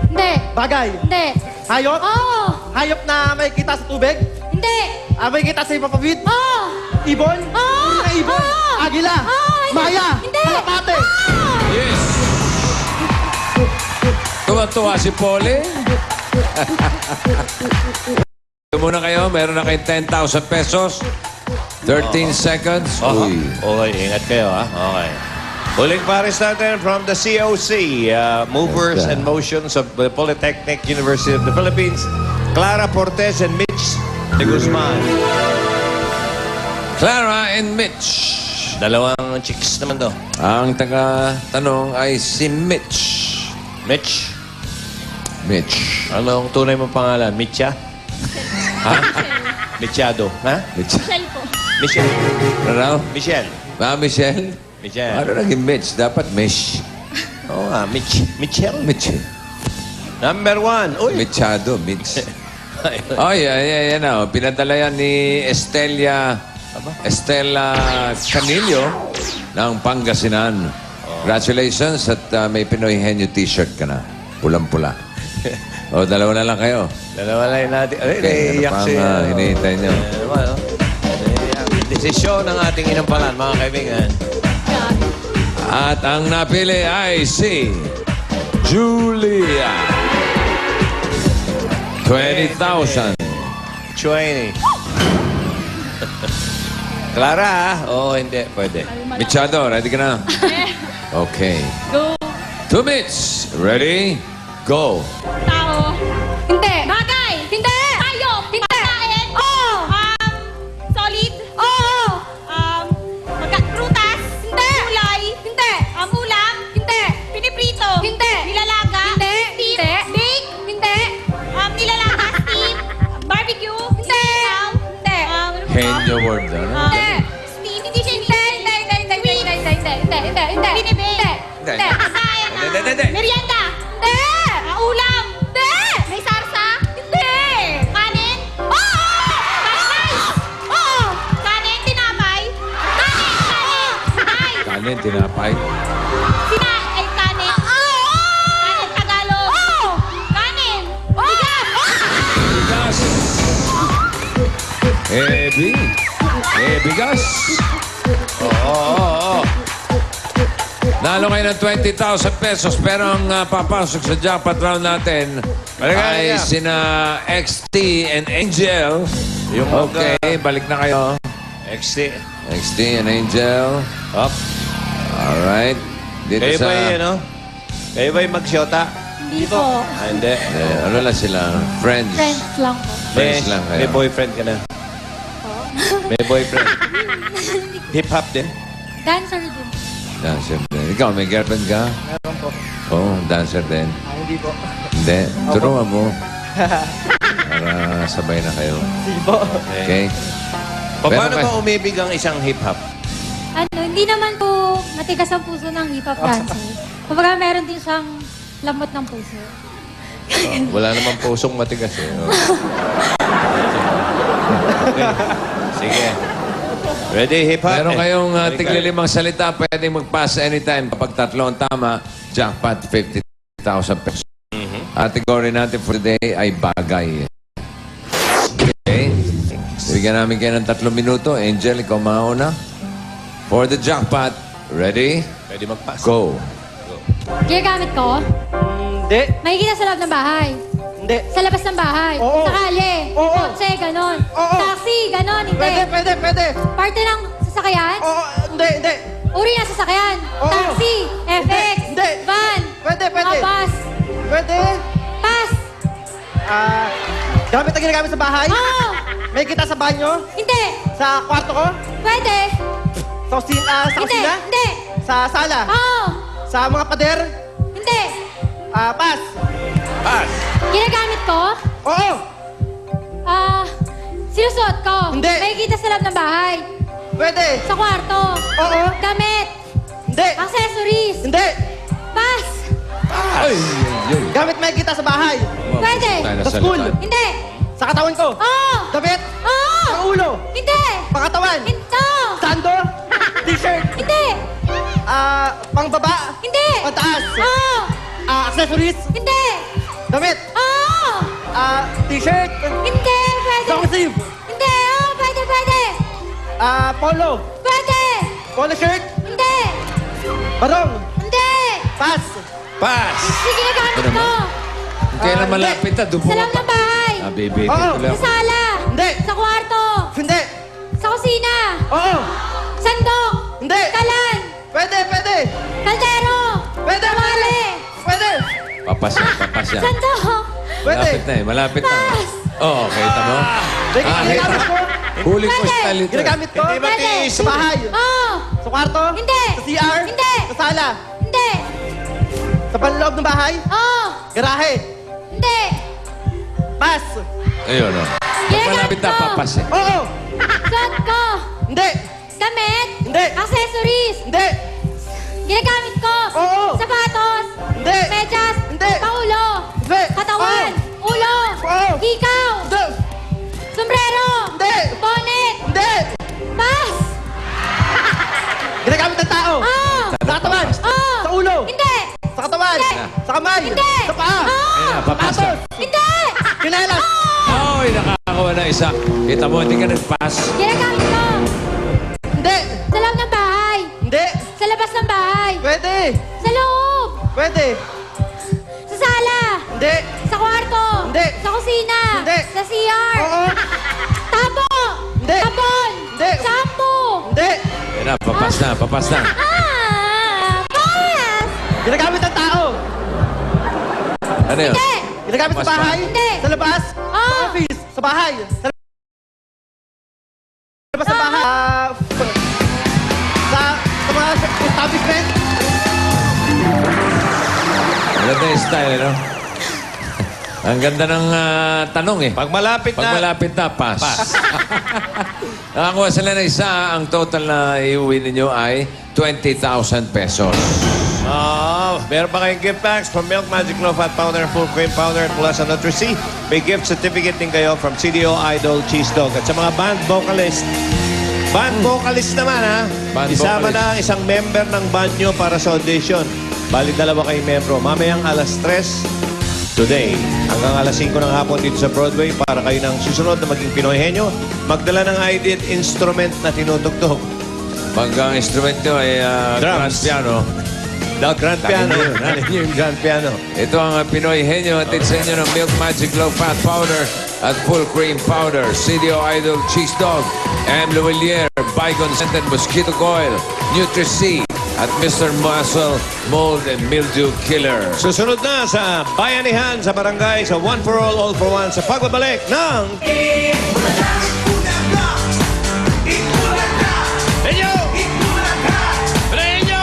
[SPEAKER 12] Hindi.
[SPEAKER 9] Bagay?
[SPEAKER 12] Hindi.
[SPEAKER 9] Hayop?
[SPEAKER 12] Oo.
[SPEAKER 9] Hayop na may kita sa tubig?
[SPEAKER 12] Hindi.
[SPEAKER 9] May kita sa ipapawid?
[SPEAKER 12] Oo.
[SPEAKER 9] Ibon?
[SPEAKER 12] Oo.
[SPEAKER 9] Hindi na ibon?
[SPEAKER 12] Oo.
[SPEAKER 9] Agila?
[SPEAKER 12] Oo, hindi.
[SPEAKER 9] Maya?
[SPEAKER 12] Hindi.
[SPEAKER 9] Kalapate?
[SPEAKER 11] Yes! Tuwa-tuwa si Poleng. Muna kayo, meron na kayong 10,000 pesos. 13 seconds. Uy.
[SPEAKER 14] Okay, ingat kayo, ha? Okay. Huling pares natin from the COC, Movers and Motions of the Polytechnic University of the Philippines, Clara Portez and Mitch de Guzman.
[SPEAKER 11] Clara and Mitch.
[SPEAKER 14] Dalawang chicks naman to.
[SPEAKER 11] Ang taga-tanong ay si Mitch.
[SPEAKER 14] Mitch?
[SPEAKER 11] Mitch.
[SPEAKER 14] Ano ang tunay mong pangalan? Mitcha? Ha? Mitchado. Ha?
[SPEAKER 11] Mitch.
[SPEAKER 12] Michelle po.
[SPEAKER 14] Michelle.
[SPEAKER 11] Ano?
[SPEAKER 14] Michelle.
[SPEAKER 11] Michelle?
[SPEAKER 14] Michelle.
[SPEAKER 11] Ano naging Mitch? Dapat Mish.
[SPEAKER 14] Oo nga, Michelle.
[SPEAKER 11] Mitch.
[SPEAKER 14] Number 1. Uy.
[SPEAKER 11] Mitchado, Mitch. Oh, yan na. Pinadala yan ni Estella Canillo ng Pangasinan. Congratulations at may Pinoy Henyo t-shirt ka na. Pulang-pula. Dalawa na lang kayo.
[SPEAKER 14] Dalawa lang natin. Ay,
[SPEAKER 11] Okay, ano
[SPEAKER 14] naiiyak
[SPEAKER 11] pang
[SPEAKER 14] siya.
[SPEAKER 11] hinihintay nyo?
[SPEAKER 14] Desisyon ng ating inampalan, mga kaibigan.
[SPEAKER 11] At ang napili ay si Julia. 20,000.
[SPEAKER 14] 20. Clara, ha? Oo, hindi. Pwede.
[SPEAKER 11] Michado, ready ka na? Okay.
[SPEAKER 12] Go.
[SPEAKER 11] 2 minutes. Ready? Go.
[SPEAKER 12] Tao. Hindi. Bagay. Hindi. Hayop. Hindi. Pagkain. Oo. Solid. Oo. Prutas. Hindi. Gulay. Hindi. Ulam. Hindi. Piniprito. Hindi. Nilalaga. Hindi. Steam. Bake. Hindi. Nilalaga. Steam. Barbecue. Hindi. Hindi.
[SPEAKER 11] Henyo word. Ano?
[SPEAKER 12] Hindi. Steam. Hindi siya. Hindi. Binibake. Hindi. Kasayan.
[SPEAKER 11] Hindi.
[SPEAKER 12] Merienda. Hindi. Ulam. Hindi. May sarsa. Hindi. Kanin. Oo. Rice. Oo. Kanin. Tinapay. Kanin.
[SPEAKER 11] Kanin, tinapay.
[SPEAKER 12] Kanin. Kanin Tagalog. Oo. Kanin. Bigas.
[SPEAKER 11] Bigas. Bigas.
[SPEAKER 14] Oo.
[SPEAKER 11] Nalo kayo ng 20,000 pesos pero ang papasok sa jackpot round natin ay sina XT and Angel. Okay, balik na kayo.
[SPEAKER 14] XT.
[SPEAKER 11] XT and Angel.
[SPEAKER 14] Up.
[SPEAKER 11] Alright. Dito
[SPEAKER 14] Kayo
[SPEAKER 11] sa...
[SPEAKER 14] ba yun, no? Kayo ba yung magsyota?
[SPEAKER 12] Hindi po.
[SPEAKER 14] Hindi.
[SPEAKER 11] ano lang sila? Friends.
[SPEAKER 12] Friends lang po.
[SPEAKER 11] Friends lang kayo.
[SPEAKER 14] May boyfriend ka na. May boyfriend. Hip-hop din.
[SPEAKER 12] Dancer din.
[SPEAKER 11] Dancer din. Ikaw, may girlfriend ka?
[SPEAKER 9] Meron po.
[SPEAKER 11] Oo, dancer din.
[SPEAKER 9] Hindi po.
[SPEAKER 11] Hindi. Turuan mo. Para sabay na kayo.
[SPEAKER 9] Hindi po.
[SPEAKER 11] Okay?
[SPEAKER 14] Paano ba umibig ang isang hip-hop?
[SPEAKER 12] Hindi naman po matigas ang puso ng hip-hop dancer. Kumbaga meron din siyang lamot ng puso.
[SPEAKER 14] Wala namang pusong matigas eh. Okay. Sige. Ready, hip hop?
[SPEAKER 11] Meron kayong tigli-limang salita, pwedeng mag-pass anytime. Kapag tatlo ang tama, jackpot 50,000 pesos. Category natin for the day ay bagay. Okay. Bigyan namin kayo ng 3 minuto. Angel, ikaw mauna. For the jackpot, ready?
[SPEAKER 14] Ready mag-pass.
[SPEAKER 11] Go.
[SPEAKER 12] Ginagamit ko?
[SPEAKER 9] Hindi.
[SPEAKER 12] Makikita sa loob ng bahay.
[SPEAKER 9] Hindi.
[SPEAKER 12] Sa labas ng bahay.
[SPEAKER 9] Oo.
[SPEAKER 12] Sa kalye.
[SPEAKER 9] Oo.
[SPEAKER 12] Kotse, ganon.
[SPEAKER 9] Oo.
[SPEAKER 12] Taxi, ganon. Hindi.
[SPEAKER 9] Pwede.
[SPEAKER 12] Parte ng sasakyan?
[SPEAKER 9] Oo, hindi.
[SPEAKER 12] Uri ng sasakyan?
[SPEAKER 9] Oo.
[SPEAKER 12] Taxi, FX,
[SPEAKER 9] Hindi.
[SPEAKER 12] van,
[SPEAKER 9] Pwede.
[SPEAKER 12] mga bus.
[SPEAKER 9] Pwede.
[SPEAKER 12] Pass.
[SPEAKER 9] Gamit na ginagamit sa bahay?
[SPEAKER 12] Oo.
[SPEAKER 9] May kita sa banyo?
[SPEAKER 12] Hindi.
[SPEAKER 9] Sa kwarto ko?
[SPEAKER 12] Pwede.
[SPEAKER 9] Sa kusina? Sa
[SPEAKER 12] Hindi.
[SPEAKER 9] kusina?
[SPEAKER 12] Hindi.
[SPEAKER 9] Sa sala?
[SPEAKER 12] Oo.
[SPEAKER 9] Sa mga pader?
[SPEAKER 12] Hindi.
[SPEAKER 9] Pass.
[SPEAKER 14] Pass.
[SPEAKER 12] Ginagamit ko?
[SPEAKER 9] Oo.
[SPEAKER 12] Sinusuot ko?
[SPEAKER 9] Hindi.
[SPEAKER 12] Makikita sa loob ng bahay.
[SPEAKER 9] Pwede.
[SPEAKER 12] Sa kwarto.
[SPEAKER 9] Oo.
[SPEAKER 12] Damit.
[SPEAKER 9] Hindi.
[SPEAKER 12] Accessories.
[SPEAKER 9] Hindi.
[SPEAKER 12] Pass.
[SPEAKER 11] Ay,
[SPEAKER 9] Gamit may kita sa bahay.
[SPEAKER 12] Pwede.
[SPEAKER 9] Sa school.
[SPEAKER 12] Hindi.
[SPEAKER 9] Sa katawan ko.
[SPEAKER 12] Oo.
[SPEAKER 9] Damit.
[SPEAKER 12] Oo.
[SPEAKER 9] Sa ulo.
[SPEAKER 12] Hindi.
[SPEAKER 9] Pangatawan.
[SPEAKER 12] Hindi.
[SPEAKER 9] Sando. T-shirt.
[SPEAKER 12] Hindi.
[SPEAKER 9] Pangbaba.
[SPEAKER 12] Hindi.
[SPEAKER 9] Pantaas.
[SPEAKER 12] Oo.
[SPEAKER 9] Accessories.
[SPEAKER 12] Hindi.
[SPEAKER 9] Damit.
[SPEAKER 12] Oo.
[SPEAKER 9] T-shirt.
[SPEAKER 12] Hindi. Pwede.
[SPEAKER 9] Long sleeve.
[SPEAKER 12] Hindi. Oo. Pwede.
[SPEAKER 9] Polo.
[SPEAKER 12] Pwede.
[SPEAKER 9] Polo shirt.
[SPEAKER 12] Hindi.
[SPEAKER 9] Barong.
[SPEAKER 12] Hindi.
[SPEAKER 9] Pass.
[SPEAKER 14] Pass.
[SPEAKER 12] Sige, ginagamit ko.
[SPEAKER 11] Kung kailan malapit na, doon
[SPEAKER 12] Sa loob ng bahay.
[SPEAKER 11] Baby,
[SPEAKER 9] Oo.
[SPEAKER 11] tuloy
[SPEAKER 12] Sa
[SPEAKER 11] ako.
[SPEAKER 12] sala.
[SPEAKER 9] Hindi.
[SPEAKER 12] Sa kwarto.
[SPEAKER 9] Hindi.
[SPEAKER 12] Sa kusina.
[SPEAKER 9] Oo.
[SPEAKER 12] Sandok.
[SPEAKER 9] Hindi.
[SPEAKER 12] Kalan.
[SPEAKER 9] Pwede.
[SPEAKER 12] Kaldero.
[SPEAKER 9] Pwede.
[SPEAKER 12] Kawali.
[SPEAKER 9] Pwede.
[SPEAKER 11] Papas yan.
[SPEAKER 12] Sandok.
[SPEAKER 9] Pwede.
[SPEAKER 11] Malapit na.
[SPEAKER 12] Pass.
[SPEAKER 11] Oo, kita mo?
[SPEAKER 9] Ginagamit ko.
[SPEAKER 11] Huli ko
[SPEAKER 12] Pwede.
[SPEAKER 11] style ito.
[SPEAKER 9] Ginagamit ko.
[SPEAKER 14] Hindi ba
[SPEAKER 12] Pwede.
[SPEAKER 9] Sa bahay.
[SPEAKER 12] Oo.
[SPEAKER 9] Sa kwarto.
[SPEAKER 12] Hindi.
[SPEAKER 9] Sa CR.
[SPEAKER 12] Hindi.
[SPEAKER 9] Sa sala.
[SPEAKER 12] Hindi.
[SPEAKER 9] Sa panloob ng bahay.
[SPEAKER 12] Oo.
[SPEAKER 9] Garahe.
[SPEAKER 12] Hindi.
[SPEAKER 9] Pass.
[SPEAKER 11] Ayun, o. Malapit na, papas eh.
[SPEAKER 9] Oo.
[SPEAKER 12] Suot ko.
[SPEAKER 9] Hindi.
[SPEAKER 12] Damit.
[SPEAKER 9] Hindi.
[SPEAKER 12] Accessories.
[SPEAKER 9] Hindi.
[SPEAKER 12] Ginagamit ko.
[SPEAKER 9] Oo.
[SPEAKER 12] Sapatos.
[SPEAKER 9] Hindi.
[SPEAKER 12] Medyas.
[SPEAKER 9] Hindi.
[SPEAKER 12] Paulo.
[SPEAKER 9] Hindi.
[SPEAKER 12] Katawan. Ulo.
[SPEAKER 9] Oo.
[SPEAKER 12] Hikaw.
[SPEAKER 9] Hindi.
[SPEAKER 12] Sombrero.
[SPEAKER 9] Hindi.
[SPEAKER 12] Bonnet.
[SPEAKER 9] Hindi.
[SPEAKER 12] Pass.
[SPEAKER 9] Ginagamit ng tao.
[SPEAKER 12] Oo.
[SPEAKER 9] Sa katawan.
[SPEAKER 12] Oo.
[SPEAKER 9] Sa ulo.
[SPEAKER 12] Hindi.
[SPEAKER 9] Sa katawan.
[SPEAKER 12] Hindi.
[SPEAKER 9] Sa kamay.
[SPEAKER 12] Hindi.
[SPEAKER 9] Sa paa.
[SPEAKER 12] Oo.
[SPEAKER 11] Ayun na, papas na.
[SPEAKER 9] Sapatos.
[SPEAKER 12] Hindi.
[SPEAKER 9] Kinelas.
[SPEAKER 11] Ay, nakakakuha na isa. Kita mo, hindi ka nag-pass.
[SPEAKER 12] Ginagamit ko.
[SPEAKER 9] Hindi.
[SPEAKER 12] Sa loob ng bahay.
[SPEAKER 9] Hindi.
[SPEAKER 12] Sa labas ng bahay.
[SPEAKER 9] Pwede.
[SPEAKER 12] Sa loob.
[SPEAKER 9] Pwede.
[SPEAKER 12] Sa sala.
[SPEAKER 9] Hindi.
[SPEAKER 12] Sa kwarto.
[SPEAKER 9] Hindi.
[SPEAKER 12] Sa kusina.
[SPEAKER 9] Hindi.
[SPEAKER 12] Sa CR.
[SPEAKER 9] Oo.
[SPEAKER 12] Tapo.
[SPEAKER 9] Hindi.
[SPEAKER 12] Tapon.
[SPEAKER 9] Hindi.
[SPEAKER 12] Shampoo.
[SPEAKER 9] Hindi.
[SPEAKER 11] Ayun na, papas na.
[SPEAKER 12] Pass.
[SPEAKER 9] Ginagamit ng tao.
[SPEAKER 11] Ano yun?
[SPEAKER 12] Hindi.
[SPEAKER 9] Ginagamit sa bahay.
[SPEAKER 12] Hindi.
[SPEAKER 9] Sa labas.
[SPEAKER 12] Oo.
[SPEAKER 9] Sa office. Sa bahay. Sa labas ng bahay. Sa mga establishment.
[SPEAKER 11] Maganda yung style, ano? Ang ganda ng tanong eh.
[SPEAKER 14] Pag malapit
[SPEAKER 11] Pag
[SPEAKER 14] na.
[SPEAKER 11] malapit na, pass. Nakakuha sila na isa. Ang total na iuwi ninyo ay 20,000 pesos.
[SPEAKER 14] Meron pa kayong gift packs from Milk Magic Low Fat Powder, Full Cream Powder, mula sa Nutri-C. May gift certificate din kayo from CDO Idol Cheese Dog. At sa mga band vocalist naman ha.
[SPEAKER 11] Band
[SPEAKER 14] Isama
[SPEAKER 11] vocalist.
[SPEAKER 14] na ang isang member ng band nyo para sa audition. Bali, 2 kayong membro. Mamayang alas 3 today. Hanggang alas 5 ng hapon dito sa Broadway para kayo ng susunod na maging Pinoy Henyo. Magdala ng ID at instrument na tinutugtog.
[SPEAKER 11] Pag ang instrument nyo ay grand
[SPEAKER 14] Drums.
[SPEAKER 11] piano,
[SPEAKER 14] The Grand Piano. Nanin yung Grand Piano.
[SPEAKER 11] ito ang Pinoy Henyo at sa inyo ng Milk Magic Low Fat Powder at Full Cream Powder, CDO Idol Cheese Dog, M. Luwilier, Bygone Scented Mosquito Coil, Nutri-C, at Mr. Muscle Mold and Mildew Killer.
[SPEAKER 14] Susunod na sa Bayanihan sa Barangay sa One for All for One sa pagbabalik ng... Henyo! Henyo! Henyo!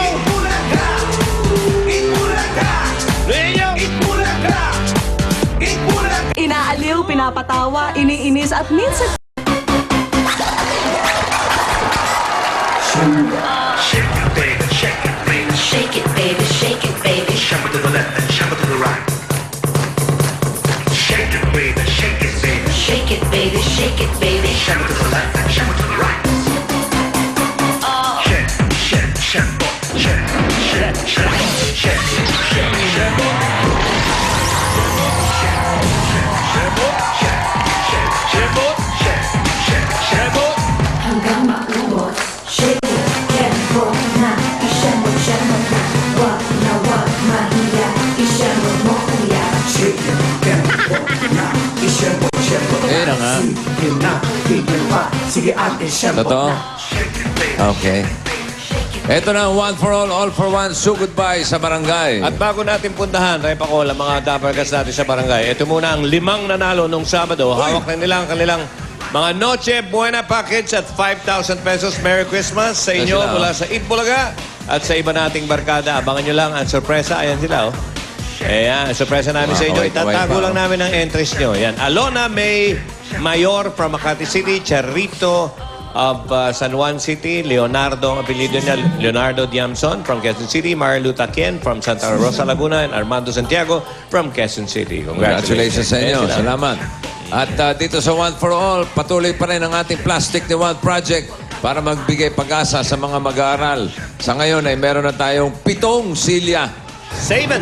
[SPEAKER 15] Inaaliw, pinapatawa, iniinis at minsan...
[SPEAKER 2] Shake it, baby, shake it, baby.
[SPEAKER 1] Shake it, baby, shake it, baby.
[SPEAKER 2] Shuffle to the left and shuffle to the right. Shake it, baby, shake it, baby.
[SPEAKER 1] Shake it, baby, shake it, baby.
[SPEAKER 2] Shuffle to the left and shuffle to the right.
[SPEAKER 11] Totoo? Okay. Ito na, one for all for one, so goodbye sa barangay.
[SPEAKER 14] At bago natin puntahan, Ray Pacola, mga dabarkas natin sa barangay, ito muna ang 5 nanalo nung Sabado. Hawak na nila ang kanilang mga Noche Buena package at 5,000 pesos. Merry Christmas sa inyo
[SPEAKER 11] Sila,
[SPEAKER 14] mula sa Itbulaga at sa iba nating barkada. Abangan nyo lang ang sorpresa. Ayan sila, oh. Ayan, sorpresa namin sa inyo. Itatago lang namin ang entries nyo. Ayan, Alona May Mayor from Makati City, Charrito of San Juan City, Leonardo, ang apelido niya, Leonardo Diamson from Quezon City, Marlu Takien from Santa Rosa, Laguna, and Armando Santiago from Quezon City.
[SPEAKER 11] Congratulations sa inyo.
[SPEAKER 14] Ayan sila.
[SPEAKER 11] Salamat. At dito sa One for All, patuloy pa rin ang ating Plastic ni One Project para magbigay pag-asa sa mga mag-aaral. Sa ngayon ay meron na tayong 7 silya.
[SPEAKER 14] 7!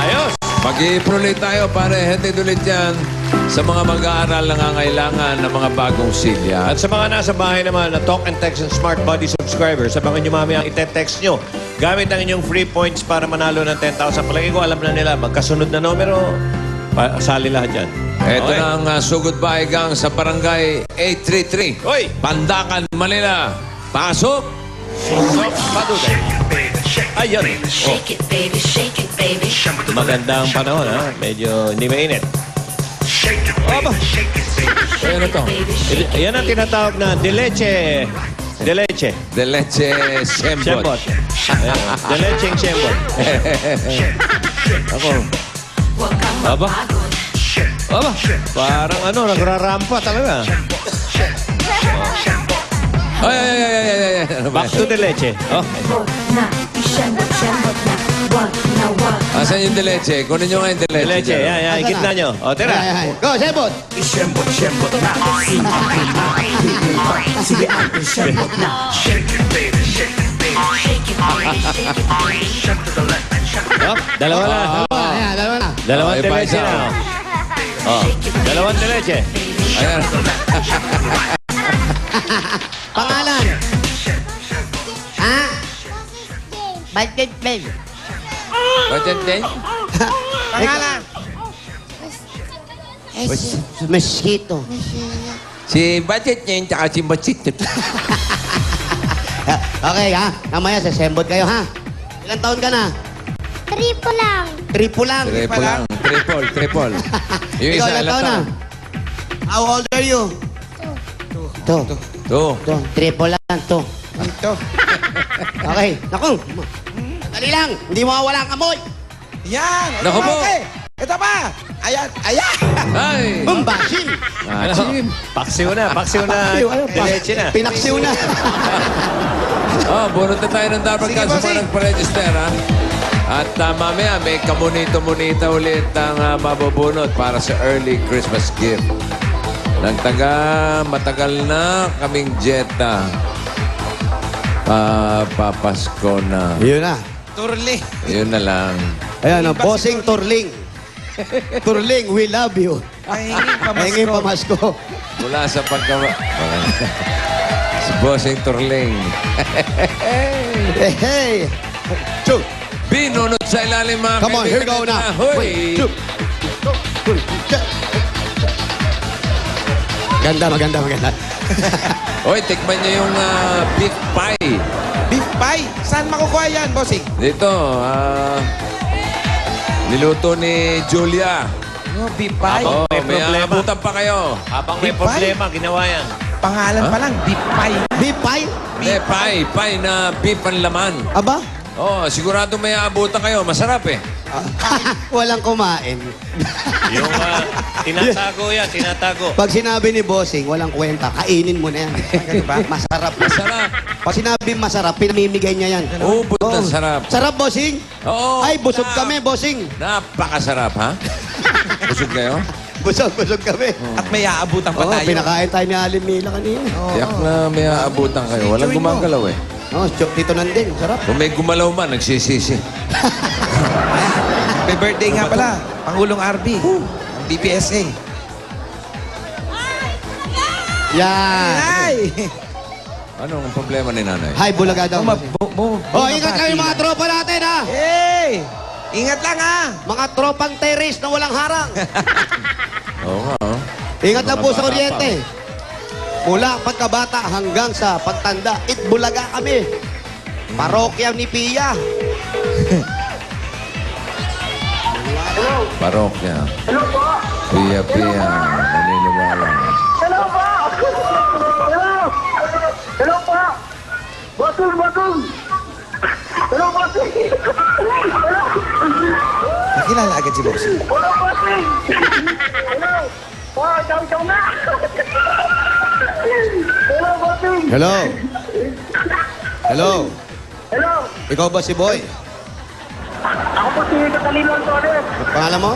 [SPEAKER 14] Ayos!
[SPEAKER 11] Mag-i-approve ulit tayo para hatid ulit yan sa mga mag-aaral na nangangailangan ng mga bagong silya.
[SPEAKER 14] At sa mga nasa bahay naman na Talk and Text and Smart Buddy subscribers, abangan nyo mamaya ang ite-text nyo. Gamit ang inyong free points para manalo ng 10,000. Palagi ko alam na nila, magkasunod na numero, sali lahat yan.
[SPEAKER 11] Ito na ang So Goodbye Gang sa Barangay 833.
[SPEAKER 14] Hoy!
[SPEAKER 11] Pandakan, Manila. Pasok!
[SPEAKER 14] Paduday. Ayan. Oh. Magandang panahon, ha? Medyo hindi mainit. Aba!
[SPEAKER 11] Ayan ito.
[SPEAKER 14] Yan ang tinatawag na de leche. De leche.
[SPEAKER 11] De leche sembot.
[SPEAKER 14] Ayan, de leche sembot. Ako. Aba. Aba. Parang ano, nagrarampa talaga.
[SPEAKER 11] Ay.
[SPEAKER 14] Back to de leche. Oh.
[SPEAKER 11] Asan yung de leche? Kunin nyo nga yung de
[SPEAKER 14] De
[SPEAKER 11] leche.
[SPEAKER 14] leche. Yan, gitna nyo. O, tira.
[SPEAKER 2] Go, Sembot! Sembot na. Sige, ate, sembot na.
[SPEAKER 14] Oh, dalawa na.
[SPEAKER 2] Ayan, dalawa na.
[SPEAKER 14] Dalawang
[SPEAKER 11] Okay,
[SPEAKER 14] de leche
[SPEAKER 11] paisa.
[SPEAKER 14] na. Oh, dalawang de leche.
[SPEAKER 11] Ayan.
[SPEAKER 2] Pangalan? Ha? Budget babe.
[SPEAKER 11] Budget din?
[SPEAKER 2] Pangalan? Mosquito.
[SPEAKER 11] Si Budget niya, tsaka si Budget.
[SPEAKER 2] Okay ha, mamaya sasembot kayo ha. Ilang taon ka na?
[SPEAKER 12] Tripo lang.
[SPEAKER 2] Triple lang.
[SPEAKER 11] Triple lang. Triple. Yung
[SPEAKER 2] Ikaw
[SPEAKER 11] isa,
[SPEAKER 2] ilang taon na? How old are you? Two. Triple lang, two. Okay, naku. Dali lang, hindi mawawala ang amoy.
[SPEAKER 3] Yan!
[SPEAKER 11] Naku po!
[SPEAKER 3] Ito pa! Ayan!
[SPEAKER 11] Ay!
[SPEAKER 2] Bumbasin.
[SPEAKER 11] Achim!
[SPEAKER 14] Paksiw na. De leche na.
[SPEAKER 2] Pinaksiw na.
[SPEAKER 11] Bunot na tayo ng dapat
[SPEAKER 3] Sige,
[SPEAKER 11] kaso
[SPEAKER 3] bossing.
[SPEAKER 11] pa nagpa-register, ha? At mamaya may kamunito-munita ulit ang mabubunot para sa early Christmas gift. Matagal na kaming Jetta. Papasko na.
[SPEAKER 2] Yun na.
[SPEAKER 3] Turli!
[SPEAKER 11] Yun na lang.
[SPEAKER 2] Ayan, bossing Turling. Turling, we love you.
[SPEAKER 3] Mahingin
[SPEAKER 2] Mahingin pamasko.
[SPEAKER 11] Mula sa si Bossing Turling.
[SPEAKER 2] Hey. Two.
[SPEAKER 11] Binunot sa ilalim mga
[SPEAKER 2] Come on, here we go
[SPEAKER 11] kaibigan
[SPEAKER 2] now.
[SPEAKER 11] Hoy!
[SPEAKER 2] Wait, two. Maganda.
[SPEAKER 11] Hoy, tikman niyo yung beef pie.
[SPEAKER 3] Beef pie! Saan makukuha yan, bossing?
[SPEAKER 11] Dito, niluto ni Julia.
[SPEAKER 3] No, beef pie.
[SPEAKER 11] Oh,
[SPEAKER 14] May
[SPEAKER 11] may
[SPEAKER 14] problema.
[SPEAKER 11] abutan pa kayo.
[SPEAKER 14] Habang may
[SPEAKER 3] Di pa.
[SPEAKER 14] problema, ginawa yan.
[SPEAKER 3] Pangalan pa lang, beef pie.
[SPEAKER 2] Beef pie?
[SPEAKER 11] Hindi, pie na beef ang laman.
[SPEAKER 2] Aba?
[SPEAKER 11] Oh, sigurado may abutan kayo. Masarap eh.
[SPEAKER 2] Walang kumain.
[SPEAKER 14] Yung tinatago yan, tinatago.
[SPEAKER 2] Pag sinabi ni Bossing, walang kwenta, kainin mo na yan. Masarap.
[SPEAKER 11] Masarap.
[SPEAKER 2] Pag sinabi masarap, pinamimigay niya yan.
[SPEAKER 11] Ubod ng sarap.
[SPEAKER 2] Sarap, Bossing?
[SPEAKER 11] Oo.
[SPEAKER 2] Ay, busog kami, Bossing.
[SPEAKER 11] Napakasarap, ha? Busog kayo?
[SPEAKER 2] Busog kami.
[SPEAKER 3] At may aabutan pa
[SPEAKER 2] Oo,
[SPEAKER 3] tayo.
[SPEAKER 2] pinakain tayo ni Alim Mila kanina.
[SPEAKER 11] Tiyak na may aabutan kayo. Walang gumagalaw eh.
[SPEAKER 2] Oh, dito nandun. Sarap.
[SPEAKER 11] Kung may gumalaw man, nagsisisi.
[SPEAKER 3] May birthday nga pala. Pangulong RB. Ang BPSA.
[SPEAKER 2] Yan.
[SPEAKER 3] Ay!
[SPEAKER 11] Ano ang problema ni nanay?
[SPEAKER 2] Hi, Bulaga daw. Oh, ingat kayo mga tropa natin, ha?
[SPEAKER 3] Hey! Ingat lang, ha?
[SPEAKER 2] Mga tropang terrace na walang harang.
[SPEAKER 11] Oo nga, oh.
[SPEAKER 16] Ingat lang po sa kuryente. Mula pagkabata hanggang sa pagtanda, Itbulaga kami. Parokya ni Pia.
[SPEAKER 11] Parokya.
[SPEAKER 10] Hello po.
[SPEAKER 11] Pia, naniniwala.
[SPEAKER 10] Hello po. Hello. Hello po. Bossing. Hello, bossing. Hello.
[SPEAKER 3] Nakilala agad si Bossing.
[SPEAKER 10] Hello, bossing. Hello. Oh, ikaw na. Hello, bossing.
[SPEAKER 16] Hello. Hello.
[SPEAKER 10] Hello.
[SPEAKER 16] Ikaw ba si Boy?
[SPEAKER 10] Ako po si Catalino Antones.
[SPEAKER 16] Pangalan mo?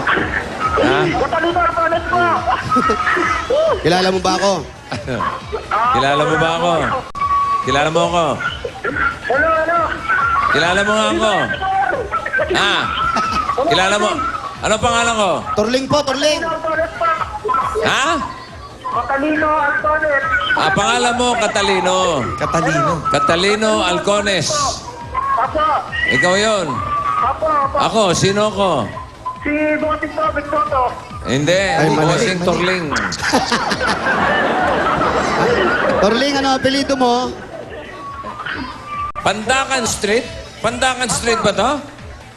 [SPEAKER 11] Ha?
[SPEAKER 10] Catalino Antones po.
[SPEAKER 16] Kilala mo ba ako?
[SPEAKER 11] Kilala mo ba ako? Kilala mo ako?
[SPEAKER 10] Hello.
[SPEAKER 11] Kilala mo nga ako? Ah? Kilala mo? Ano pangalan ko?
[SPEAKER 16] Turling po, Turling.
[SPEAKER 10] Antones po.
[SPEAKER 11] Ha?
[SPEAKER 10] Catalino Antones.
[SPEAKER 11] Ah, pangalan mo, Catalino. Catalino Alcones.
[SPEAKER 10] Apo.
[SPEAKER 11] Ikaw yon.
[SPEAKER 10] Apo.
[SPEAKER 11] Ako, sino ko?
[SPEAKER 10] Si Bossing po, Victoto.
[SPEAKER 11] Hindi, Bossing Turling.
[SPEAKER 16] Turling, ano apelido mo?
[SPEAKER 11] Pandakan Street? Pandakan Street ba to?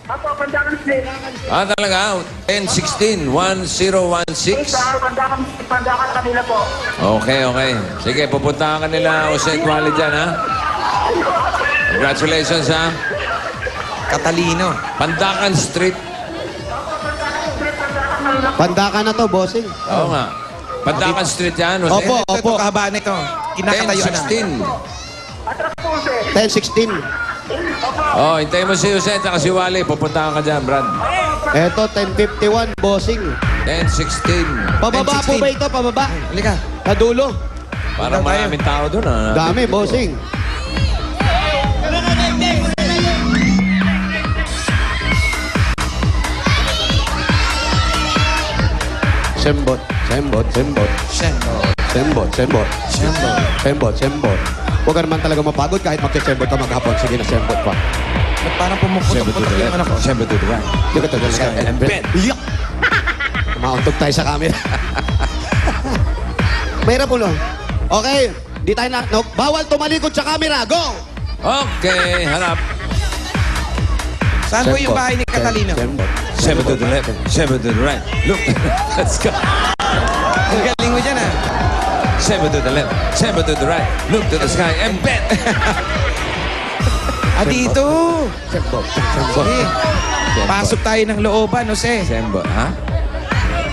[SPEAKER 10] Apo, Pandakan Street.
[SPEAKER 11] Ah, talaga? 1016, 1016?
[SPEAKER 10] Pandakan kanila po.
[SPEAKER 11] Okay. Sige, pupuntahan ka nila Jose Tuali dyan, ha? Congratulations, ha?
[SPEAKER 3] Catalino.
[SPEAKER 11] Pandakan Street.
[SPEAKER 16] Panda ka na to, bossing.
[SPEAKER 11] Oo nga. Pandakan Street yan, Jose.
[SPEAKER 16] Opo.
[SPEAKER 3] Ito, kahabaan ito. Kinakatayuan na.
[SPEAKER 11] 1016.
[SPEAKER 16] 10-16.
[SPEAKER 11] Oh, hintayin mo si Jose at si Wally. Pupuntahan ka dyan, Brad.
[SPEAKER 16] Eto, 10-51, bossing.
[SPEAKER 11] 1016.
[SPEAKER 16] Pababa po ba ito? Pababa?
[SPEAKER 3] Halika.
[SPEAKER 16] Sa dulo?
[SPEAKER 11] Parang maraming tao doon, ha?
[SPEAKER 16] Dami, bossing. Sembot. Huwag ka naman talaga mapagod kahit magsisembot ka maghapon. Sige na, sembot pa.
[SPEAKER 3] Ba't parang pumuputok-putok yung ano ko?
[SPEAKER 11] Siyempre, to the right.
[SPEAKER 16] Hindi ka talaga. Iyak! Mauntog tayo sa camera. Mahirap ulo. Okay, di tayo na... No, bawal tumalikod sa camera. Go!
[SPEAKER 11] Okay, harap.
[SPEAKER 3] Saan po yung bahay ni Catalino?
[SPEAKER 11] Siyempre, to the left. Siyempre, to the right. Look, let's go.
[SPEAKER 3] Ang galing mo dyan, ha?
[SPEAKER 11] Siyempre, to the left. Siyempre, to the right. Look to the sky and bet.
[SPEAKER 3] Dito.
[SPEAKER 16] Sembot.
[SPEAKER 3] Sige. Pasok tayo ng looban, Jose.
[SPEAKER 11] Siyempre, ha?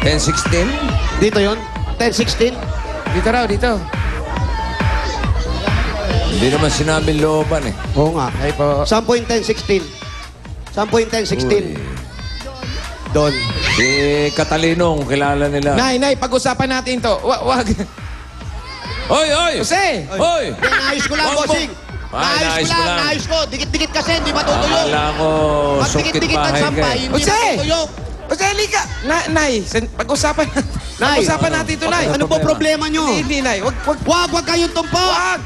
[SPEAKER 11] 1016?
[SPEAKER 16] Dito yon 10-16.
[SPEAKER 3] Dito raw, dito.
[SPEAKER 11] Hindi naman sinabing looban, eh.
[SPEAKER 16] Oo nga.
[SPEAKER 3] Ay po.
[SPEAKER 16] Saan po yung 10-16? Saan po yung 10-16? Doon.
[SPEAKER 11] Si Catalino, kung kilala nila.
[SPEAKER 3] Nay, pag-usapan natin to. Wag.
[SPEAKER 11] Oy!
[SPEAKER 3] Jose!
[SPEAKER 11] Oy!
[SPEAKER 16] Naayos ko lang,
[SPEAKER 11] Wag mo.
[SPEAKER 16] bossing. Naayos ko lang, naayos ko. Dikit-dikit kasi, hindi matutuyo.
[SPEAKER 11] Akala ko, sungkit
[SPEAKER 16] Magdikit-dikit ang
[SPEAKER 11] bahay ka.
[SPEAKER 16] sampay, hindi
[SPEAKER 3] Jose!
[SPEAKER 16] matutuyo.
[SPEAKER 3] Jose, halika. Nay, pag-usapan natin.
[SPEAKER 16] Nay.
[SPEAKER 3] Pag-usapan natin ito, Nay.
[SPEAKER 16] Ano po problema nyo?
[SPEAKER 3] Hindi, Nay. Wag.
[SPEAKER 16] Wag kayong tumpo.
[SPEAKER 3] Wag!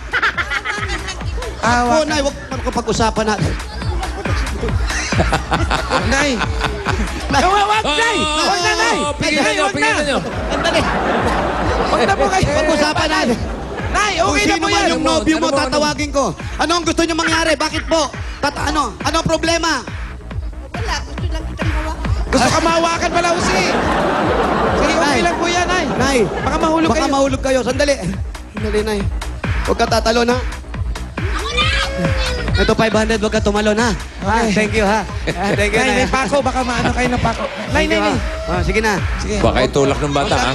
[SPEAKER 16] Oo, Nay, wag pag-usapan natin.
[SPEAKER 3] Nay! Wag, Nay! Wag na, Nay!
[SPEAKER 11] Pigilan nyo, pigilan nyo.
[SPEAKER 16] Andali.
[SPEAKER 3] Wag na po kayo.
[SPEAKER 16] Pag-usapan natin.
[SPEAKER 3] Nay,
[SPEAKER 16] Kung
[SPEAKER 3] okay na
[SPEAKER 16] sino
[SPEAKER 3] po
[SPEAKER 16] man
[SPEAKER 3] yan.
[SPEAKER 16] yung nobyo mo, tatawagin ko. Ano ang gusto nyo mangyari? Bakit po? Ano ang problema?
[SPEAKER 3] Gusto ka mahawakan pala, Jose. Sige, okay lang po yan, Nay.
[SPEAKER 16] Nay,
[SPEAKER 3] Baka mahulog
[SPEAKER 16] baka
[SPEAKER 3] kayo.
[SPEAKER 16] mahulog kayo. Sandali. Sandali, Nay. Huwag ka tatalon, ha? Ito 500, huwag ka tumalon, ha?
[SPEAKER 3] Okay.
[SPEAKER 16] Thank you, ha? Thank you,
[SPEAKER 3] Nay, may pako. Baka maano kayo ng pako. Nay.
[SPEAKER 16] Sige na.
[SPEAKER 3] Sige.
[SPEAKER 11] Baka itulak ng bata, ha?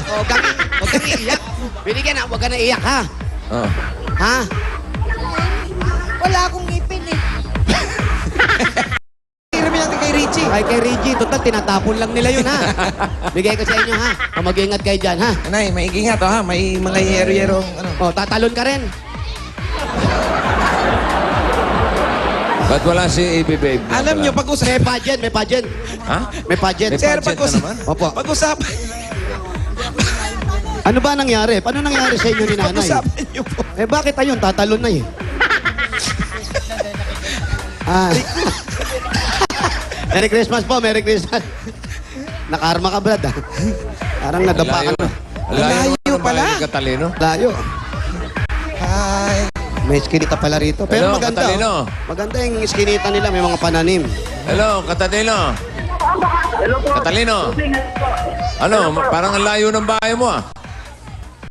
[SPEAKER 16] Huwag kang iiyak. Binigyan, ha? Huwag ka na iyak, ha?
[SPEAKER 11] Oh.
[SPEAKER 16] Ha?
[SPEAKER 5] Wala akong ngipin eh.
[SPEAKER 3] Hirami natin kay Richie.
[SPEAKER 16] Ay, kay Reggie, total, tinatapon lang nila yun, ha? Bigay ko sa inyo, ha? Mag-ingat kayo dyan, ha?
[SPEAKER 3] Nay, maigi nga to, ha? May mga yero-yerong ano.
[SPEAKER 16] O, tatalon ka rin.
[SPEAKER 11] Ba't wala si AB Babe?
[SPEAKER 3] Alam nyo,
[SPEAKER 16] May pageant, may pageant.
[SPEAKER 11] Ha?
[SPEAKER 16] May pageant.
[SPEAKER 3] Sir,
[SPEAKER 11] budget na naman?
[SPEAKER 16] Opo.
[SPEAKER 3] pag-usapan.
[SPEAKER 16] Ano ba nangyari? Paano nangyari sa inyo ni nanay?
[SPEAKER 3] Pag-usapan nyo po.
[SPEAKER 16] Eh, bakit ayun? Tatalon na, eh. Merry Christmas po, Merry Christmas. Nakarma ka, Brad, ha? Parang nadapa ka na.
[SPEAKER 11] Layo Layo ng bahay
[SPEAKER 16] pala.
[SPEAKER 11] ni Catalino.
[SPEAKER 16] Layo. Ay. May skinita pala rito. Pero
[SPEAKER 11] Hello,
[SPEAKER 16] maganda.
[SPEAKER 11] Catalino.
[SPEAKER 16] Oh. Maganda yung skinita nila. May mga pananim.
[SPEAKER 11] Hello, Catalino. Catalino. Ano, parang ang layo ng bahay mo ah.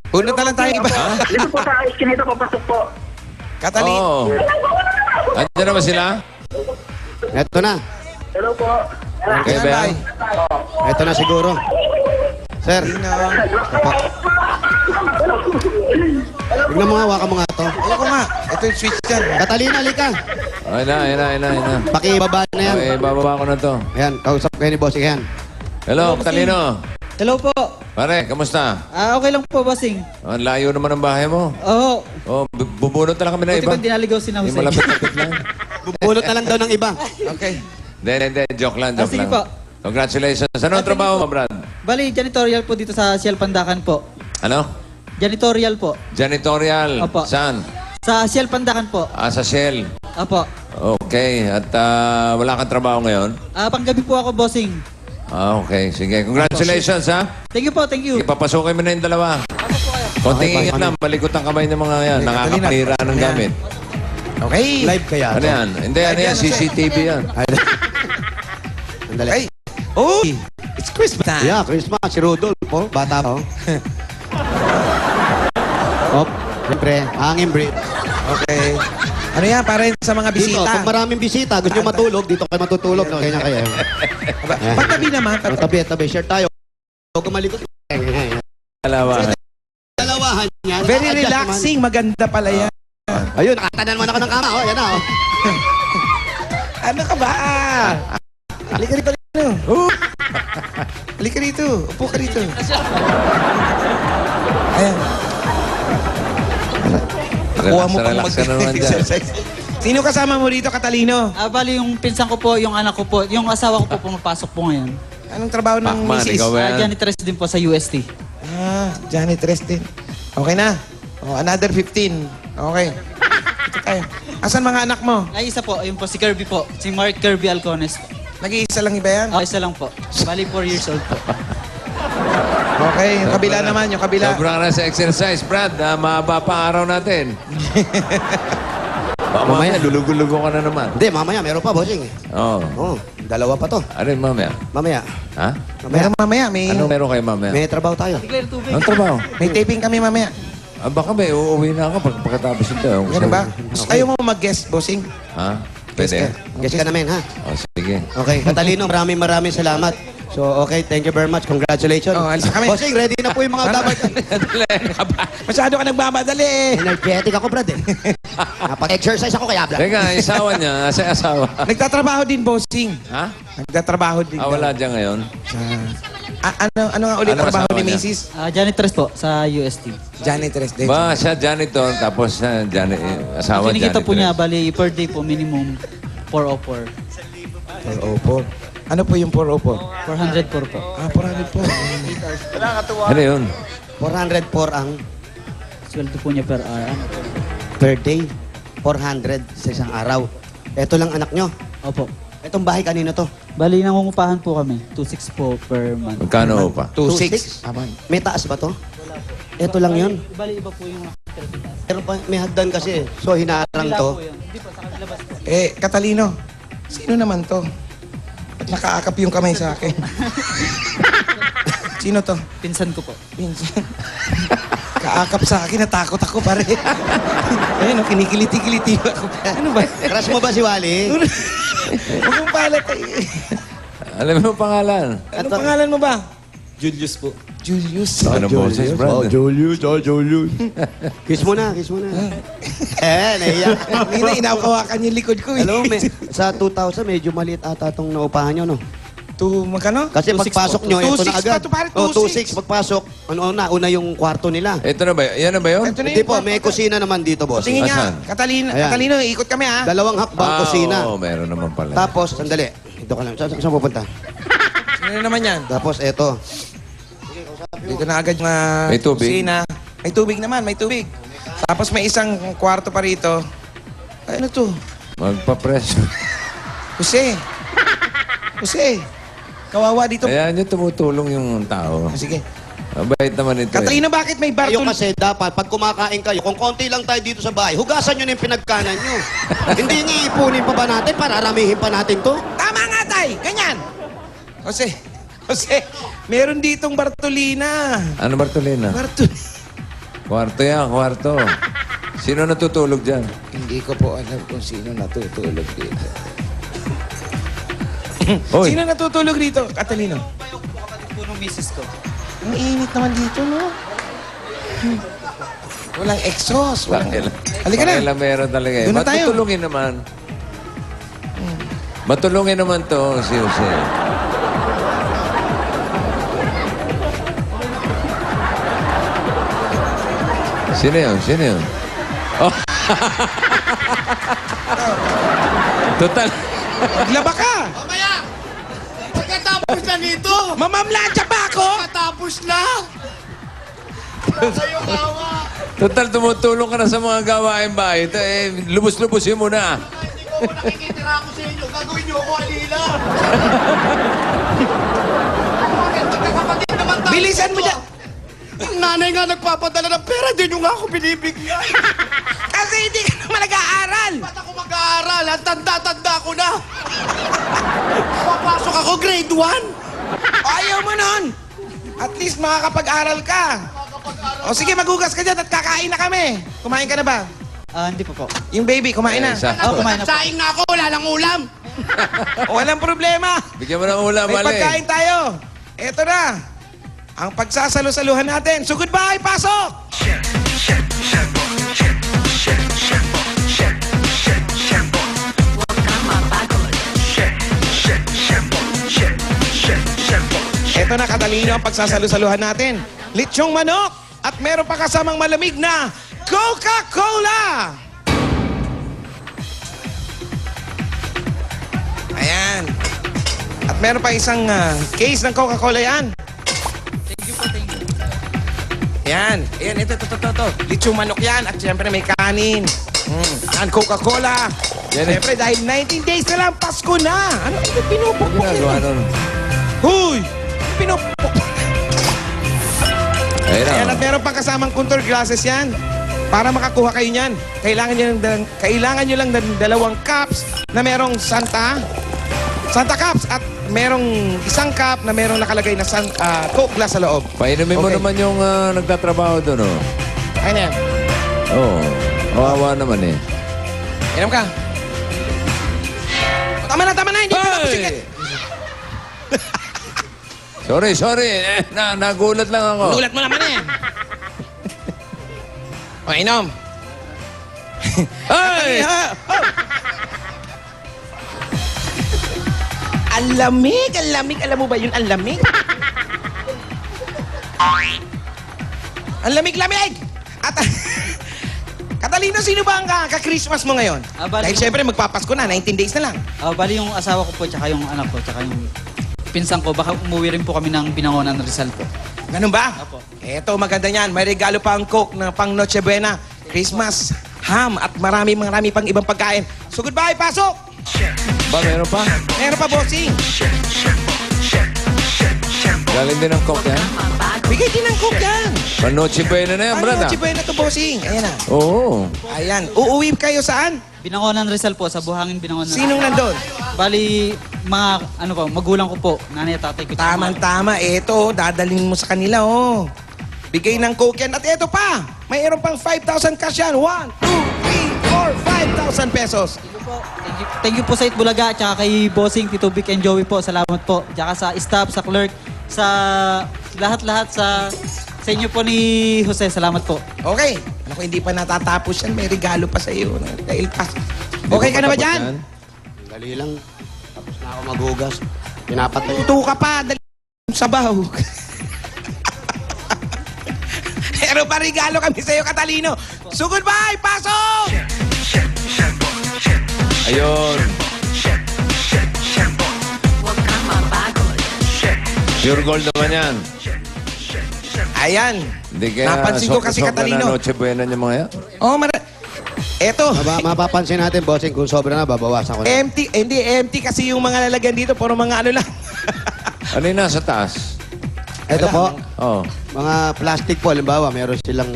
[SPEAKER 3] Punot na lang tayo iba.
[SPEAKER 10] Dito po sa iskinita, papasok po.
[SPEAKER 3] Katalin.
[SPEAKER 11] Oo. Andiyan na ba sila?
[SPEAKER 16] Eto na.
[SPEAKER 10] Hello po.
[SPEAKER 11] Okay ba?
[SPEAKER 16] Eto na siguro. Sir. Tignan mo nga, hawakan mo nga to.
[SPEAKER 3] Ayoko nga. Ito yung switch dyan.
[SPEAKER 16] Catalina, halika.
[SPEAKER 11] Ayun na.
[SPEAKER 16] Pakibaba na yan.
[SPEAKER 11] Okay, bababa ko na to.
[SPEAKER 16] Ayan, kausap kayo ni Bossing yan.
[SPEAKER 11] Hello, Catalino.
[SPEAKER 9] Hello po.
[SPEAKER 11] Pare, kamusta?
[SPEAKER 9] Okay lang po, bossing.
[SPEAKER 11] Ang layo naman ng bahay mo.
[SPEAKER 9] Oo.
[SPEAKER 11] Oh, bubunot na lang kami na
[SPEAKER 9] Buti
[SPEAKER 11] iba.
[SPEAKER 9] ba dinaligaw si
[SPEAKER 11] Yung
[SPEAKER 9] Jose?
[SPEAKER 11] malapit-lapit lang.
[SPEAKER 16] Bubunot na lang daw ng iba.
[SPEAKER 3] Okay.
[SPEAKER 11] Hindi. Joke lang.
[SPEAKER 9] sige po.
[SPEAKER 11] Congratulations. Anong trabaho mo, Brad?
[SPEAKER 9] Bali, janitorial po dito sa Ciel Pandacan po.
[SPEAKER 11] Ano?
[SPEAKER 9] Janitorial po.
[SPEAKER 11] Janitorial.
[SPEAKER 9] Opo.
[SPEAKER 11] Saan?
[SPEAKER 9] Sa Ciel Pandacan po.
[SPEAKER 11] Sa Shell.
[SPEAKER 9] Apo.
[SPEAKER 11] Okay. At wala kang trabaho ngayon?
[SPEAKER 9] Panggabi po ako, bossing.
[SPEAKER 11] Okay. Sige. Congratulations, ha?
[SPEAKER 9] Thank you po, thank you.
[SPEAKER 11] Ipapasukin mo na yung dalawa. Konting ingat lang. Malikot ang kamay ng mga yan. Nakakapanira ng gamit.
[SPEAKER 3] Okay.
[SPEAKER 16] Live kaya.
[SPEAKER 11] Ano yan? Hindi, ano yan? CCTV yan.
[SPEAKER 16] Andali.
[SPEAKER 3] Hey. Oh, it's Christmas time.
[SPEAKER 16] Yeah, Christmas. Si Rudolph, oh. Bata pa, oh. Oh, siyempre, hangin breed.
[SPEAKER 3] Okay. Ano yan? Para yun sa mga
[SPEAKER 16] Dito,
[SPEAKER 3] bisita.
[SPEAKER 16] kung maraming bisita, gusto nyo matulog, dito kayo matutulog. No? Kaya kayo. Ayan.
[SPEAKER 3] Patabi naman.
[SPEAKER 16] Oh, tabi. Share tayo. Huwag kang malikot.
[SPEAKER 11] Dalawa.
[SPEAKER 16] Dalawahan yan.
[SPEAKER 3] Very
[SPEAKER 16] Adjust
[SPEAKER 3] relaxing. Maganda pala yan.
[SPEAKER 16] naman. Ayun, nakatanan mo na ako ng kama. Oh, yan na, oh.
[SPEAKER 3] Ano ka ba? Halika rito. Halika rito. Upo ka rito. Ayan. Nakuha mo pang
[SPEAKER 11] Relax ka na naman dyan.
[SPEAKER 3] mag-exercise. Sino kasama mo rito, Catalino?
[SPEAKER 9] Bali, yung pinsan ko po, yung anak ko po, yung asawa ko po pumapasok po ngayon.
[SPEAKER 3] Anong trabaho ng
[SPEAKER 11] Pacman,
[SPEAKER 3] misis?
[SPEAKER 11] ikaw ba yan?
[SPEAKER 9] Janitress din po sa UST.
[SPEAKER 3] Janitress din. Okay na. Oh, another 15. Okay. Ito tayo. Asan mga anak mo?
[SPEAKER 9] Ay, isa po, ayun po, si Kirby po. Si Mark Kirby Alcones po.
[SPEAKER 3] Nag-iisa lang iba yan?
[SPEAKER 9] Isa lang po. Bali, 4 years old po.
[SPEAKER 3] Okay, yung kabila naman, yung kabila.
[SPEAKER 11] Sobrang na sa exercise, Brad. Mahaba pa araw natin. Baka mamaya, lulugo-lugo ka na naman.
[SPEAKER 16] Hindi, mamaya, meron pa, bossing.
[SPEAKER 11] Oo.
[SPEAKER 16] Oh, dalawa pa to.
[SPEAKER 11] Ano yun mamaya?
[SPEAKER 16] Mamaya.
[SPEAKER 11] Ha?
[SPEAKER 3] Meron mamaya, may...
[SPEAKER 11] Anong meron kayo mamaya?
[SPEAKER 16] May trabaho tayo.
[SPEAKER 11] Anong trabaho?
[SPEAKER 3] May taping kami mamaya.
[SPEAKER 11] Baka may uuwi na ako pagkatapos ito.
[SPEAKER 3] Ganun ba? Gusto kayo mo mag-guest, bossing?
[SPEAKER 11] Ha? Pwede?
[SPEAKER 16] Guess ka namin, ha?
[SPEAKER 11] Sige.
[SPEAKER 16] Okay, Catalino, maraming salamat. So, okay, thank you very much. Congratulations.
[SPEAKER 3] Oh, alis na kami.
[SPEAKER 16] Bossing, ready na po yung mga dapat.
[SPEAKER 3] Masyado ka nagmamadali.
[SPEAKER 16] Energetic ako, Brad, eh. Napag-exercise ako kaya, Brad.
[SPEAKER 11] Teka, isawa niya. Asa asawa?
[SPEAKER 3] Nagtatrabaho din, bossing.
[SPEAKER 11] Ha?
[SPEAKER 3] Nagtatrabaho din.
[SPEAKER 11] Wala dyan ngayon.
[SPEAKER 3] Ano nga ulit
[SPEAKER 11] Ano
[SPEAKER 3] trabaho
[SPEAKER 11] asawa
[SPEAKER 3] ni
[SPEAKER 11] niya?
[SPEAKER 3] Mrs.?
[SPEAKER 9] Janitress po sa UST.
[SPEAKER 3] Janitress din.
[SPEAKER 11] Ba, siya janitor, tapos asawa
[SPEAKER 9] Kinikita po niya,
[SPEAKER 11] janitress.
[SPEAKER 9] bali, per day po, minimum 404.
[SPEAKER 3] 404. Ano po yung 404?
[SPEAKER 9] 404 po.
[SPEAKER 3] 404.
[SPEAKER 11] Ano yun?
[SPEAKER 16] 404 ang
[SPEAKER 9] Sweldo po niya per hour.
[SPEAKER 16] per day. 400 sa isang araw. Ito lang anak nyo.
[SPEAKER 9] Opo.
[SPEAKER 16] Itong bahay kanino to?
[SPEAKER 9] Bali, nangungupahan po kami. 2.6 po per month.
[SPEAKER 11] Magkano pa?
[SPEAKER 3] 2.6.
[SPEAKER 16] May taas ba to? Ito lang yun.
[SPEAKER 9] Bali, iba po yung...
[SPEAKER 16] Pero may hagdan kasi. So, hinarang to.
[SPEAKER 9] Hindi po, sa labas po.
[SPEAKER 3] Catalino, sino naman to? Ba't nakaakap yung kamay sa akin? Sino to?
[SPEAKER 9] Pinsan ko po.
[SPEAKER 3] Pinsan. Kaakap sa akin, natakot ako pare. Ayun, kinikiliti-kiliti ako. Ano ba?
[SPEAKER 16] Crush mo ba si Wally?
[SPEAKER 3] Huwag mong palat eh.
[SPEAKER 11] Alam mo ang pangalan?
[SPEAKER 3] Anong pangalan mo ba?
[SPEAKER 9] Julius po.
[SPEAKER 3] Julius.
[SPEAKER 11] Ano boses, Brad?
[SPEAKER 16] Julius. Kiss mo na. Naiyak.
[SPEAKER 3] Hindi na inakawakan yung likod ko eh.
[SPEAKER 16] Alam mo, sa 2,000, medyo maliit ata itong naupahan nyo, no?
[SPEAKER 3] Magkano?
[SPEAKER 16] Kasi pagpasok nyo, ito na
[SPEAKER 3] 2.6
[SPEAKER 16] agad.
[SPEAKER 3] pa to, pare,
[SPEAKER 16] 2,600 pagpasok. Una yung kwarto nila.
[SPEAKER 11] Ito na ba? Yan na ba yun?
[SPEAKER 3] Ito na
[SPEAKER 16] Hindi
[SPEAKER 3] yung
[SPEAKER 16] po,
[SPEAKER 3] kwarto.
[SPEAKER 16] may kusina naman dito, boss.
[SPEAKER 3] Tingin niya,
[SPEAKER 11] Asan?
[SPEAKER 16] Ayan.
[SPEAKER 3] Catalino, ikot kami ha.
[SPEAKER 16] Dalawang hakbang kusina.
[SPEAKER 11] Oo, meron naman pala.
[SPEAKER 16] Tapos, sandali. Ito ka lang. Saan pupunta?
[SPEAKER 3] Sino naman yan?
[SPEAKER 16] Tapos, eto.
[SPEAKER 3] Dito na agad yung
[SPEAKER 11] May tubig?
[SPEAKER 3] kusina. May tubig naman, may tubig. Tapos may isang kwarto pa rito. Ay, ano to?
[SPEAKER 11] Magpa-press.
[SPEAKER 3] Jose. Kawawa dito.
[SPEAKER 11] Ayan yung tumutulong yung tao.
[SPEAKER 3] Sige.
[SPEAKER 11] Mabait naman ito.
[SPEAKER 3] Catalina, bakit may
[SPEAKER 16] Kayo
[SPEAKER 3] Bartol?
[SPEAKER 16] kasi dapat, pag kumakain kayo, kung konti lang tayo dito sa bahay, hugasan nyo na yung pinagkanan nyo. Hindi nga ipunin pa ba natin para ramihin pa natin to?
[SPEAKER 3] Tama nga, tay. Ganyan. Jose, meron ditong Bartolina.
[SPEAKER 11] Ano, Bartolina? Kwarto yan, kwarto. Sino natutulog dyan?
[SPEAKER 3] Hindi ko po alam kung sino natutulog dito.
[SPEAKER 11] Hoy.
[SPEAKER 3] Sino natutulog dito, Catalino?
[SPEAKER 9] Po ng misis ko.
[SPEAKER 3] Ang init naman dito, no? Walang exhaust. Halika na.
[SPEAKER 11] Pakailan meron talaga eh.
[SPEAKER 3] Doon na tayo.
[SPEAKER 11] Matutulungin naman. Matulungin naman to, si Jose. Sino yun? Sino yun? Oh. Total.
[SPEAKER 3] Maglaba ka!
[SPEAKER 16] Mamaya! Pagkatapos na nito!
[SPEAKER 3] Mamamlansya pa ako!
[SPEAKER 16] Pagkatapos na! Kayong awa!
[SPEAKER 11] Total, tumutulong ka na sa mga gawain bahay. Ito, lubos-lubosin mo na.
[SPEAKER 16] Hindi ko nakikitira ako sa inyo. Gagawin niyo ako alila. Magkakapatid naman tayo.
[SPEAKER 3] Bilisan mo dyan!
[SPEAKER 16] Ang nanay nga nagpapadala ng pera, di nyo nga ako binibigyan.
[SPEAKER 3] Kasi hindi ka naman nag-aaral!
[SPEAKER 16] Ba't ako mag-aaral? Ang tanda-tanda ko na. Papasok ako grade 1.
[SPEAKER 3] Ayaw mo nun! At least makakapag-aral ka. O sige, maghugas ka dyan at kakain na kami. Kumain ka na ba?
[SPEAKER 9] Hindi pa po.
[SPEAKER 3] Yung baby, kumain na.
[SPEAKER 9] Kumain na po.
[SPEAKER 16] Saing na ako, wala lang ulam.
[SPEAKER 3] Walang problema.
[SPEAKER 11] Bigyan mo ng ulam,
[SPEAKER 3] May
[SPEAKER 11] mali.
[SPEAKER 3] pagkain tayo. Eto na. Ang pagsasalo-saluhan natin. So goodbye, pasok! Eto na, Catalino, ang pagsasalo-saluhan natin. Litsyong manok at meron pa kasamang malamig na Coca-Cola! Ayan. At meron pa isang case ng Coca-Cola yan. Yan. Ayan, ito. Litsyong manok yan. At syempre may kanin. Yan, Coca-Cola. Syempre, dahil 19 days na lang, Pasko na. Ano ito pinupukpok
[SPEAKER 11] Ginagawa nun.
[SPEAKER 3] Huy! Pinupukpok.
[SPEAKER 11] Ayun
[SPEAKER 3] Ayan,
[SPEAKER 11] na.
[SPEAKER 3] at meron pang kasamang contour glasses yan. Para makakuha kayo niyan, kailangan nyo lang dalawang cups na merong Santa Cups at merong isang cup na merong nakalagay na Coke glass sa loob.
[SPEAKER 11] Painumin mo
[SPEAKER 3] Okay.
[SPEAKER 11] naman yung nagtatrabaho doon, oh.
[SPEAKER 3] Ayun na yan.
[SPEAKER 11] Oo. Kawawa naman eh.
[SPEAKER 3] Inom ka. Tama na. Hindi pa tapos yung...
[SPEAKER 11] Sorry. Nagulat lang ako.
[SPEAKER 3] Nulat mo naman eh. O, inom.
[SPEAKER 11] Ay!
[SPEAKER 3] Ang lamig. Alam mo ba yun? Ang lamig. Ang lamig. At, Catalino, sino ba ang ka-Christmas mo ngayon? Dahil syempre magpapasko na, 19 days na lang.
[SPEAKER 9] Bali yung asawa ko po, tsaka yung anak ko, tsaka yung pinsan ko. Baka umuwi rin po kami ng Binangonan Rizal po.
[SPEAKER 3] Ganun ba?
[SPEAKER 9] Apo.
[SPEAKER 3] Eto, maganda niyan. May regalo pa ang Coke na pang Noche Buena, Christmas, ham, at marami pang ibang pagkain. So goodbye, pasok!
[SPEAKER 11] Ba, meron pa?
[SPEAKER 3] Meron pa, bossing.
[SPEAKER 11] Galing din ng Coke yan?
[SPEAKER 3] Bigay din ng Coke yan.
[SPEAKER 11] Panoche Buena na yan,
[SPEAKER 3] Ano,
[SPEAKER 11] brad, ah.
[SPEAKER 3] Noche Buena to, bossing. Ayan na.
[SPEAKER 11] Oo.
[SPEAKER 3] Ayan. Uuwi kayo saan?
[SPEAKER 9] Binangonan Rizal po, sa Buhangin Binangonan.
[SPEAKER 3] Sinong nandun?
[SPEAKER 9] Bali, mga, magulang ko po, nanay at tatay ko.
[SPEAKER 3] Tama. Eto, dadalhin mo sa kanila, oh. Bigay ng Coke yan. At eto pa, mayroon pang 5,000 cash yan. 1, 2, 3, 4, 5,000 pesos.
[SPEAKER 9] Thank you po sa Itbulaga, tsaka kay Bossing, Tito Vic and Joey po. Salamat po. Tsaka sa staff, sa clerk, sa lahat-lahat sa inyo po ni Jose. Salamat po.
[SPEAKER 3] Okay. Ano kung hindi pa natatapos yan, may regalo pa sa iyo. Dahil pa. Okay ka na ba dyan?
[SPEAKER 16] Dali lang. Tapos na ako maghugas. Pinapatay.
[SPEAKER 3] Tuto ka pa. Dali sabaw. Pero pa regalo kami sa iyo, Catalino. So goodbye, pasok!
[SPEAKER 11] Ayun. Pure gold naman yan.
[SPEAKER 3] Ayan.
[SPEAKER 11] Hindi kaya
[SPEAKER 3] Napansin ko kasi,
[SPEAKER 11] sobra
[SPEAKER 3] Catalino.
[SPEAKER 11] na Noche Buena niya mga yan.
[SPEAKER 3] Oh, eto.
[SPEAKER 16] Mapapansin natin, bossing, kung sobra na, babawasan ko na.
[SPEAKER 3] Empty kasi yung mga lalagyan dito. Puro mga ano lang.
[SPEAKER 11] Ano yung nasa taas?
[SPEAKER 16] Ito po,
[SPEAKER 11] Oh.
[SPEAKER 16] Mga plastic po, halimbawa, meron silang,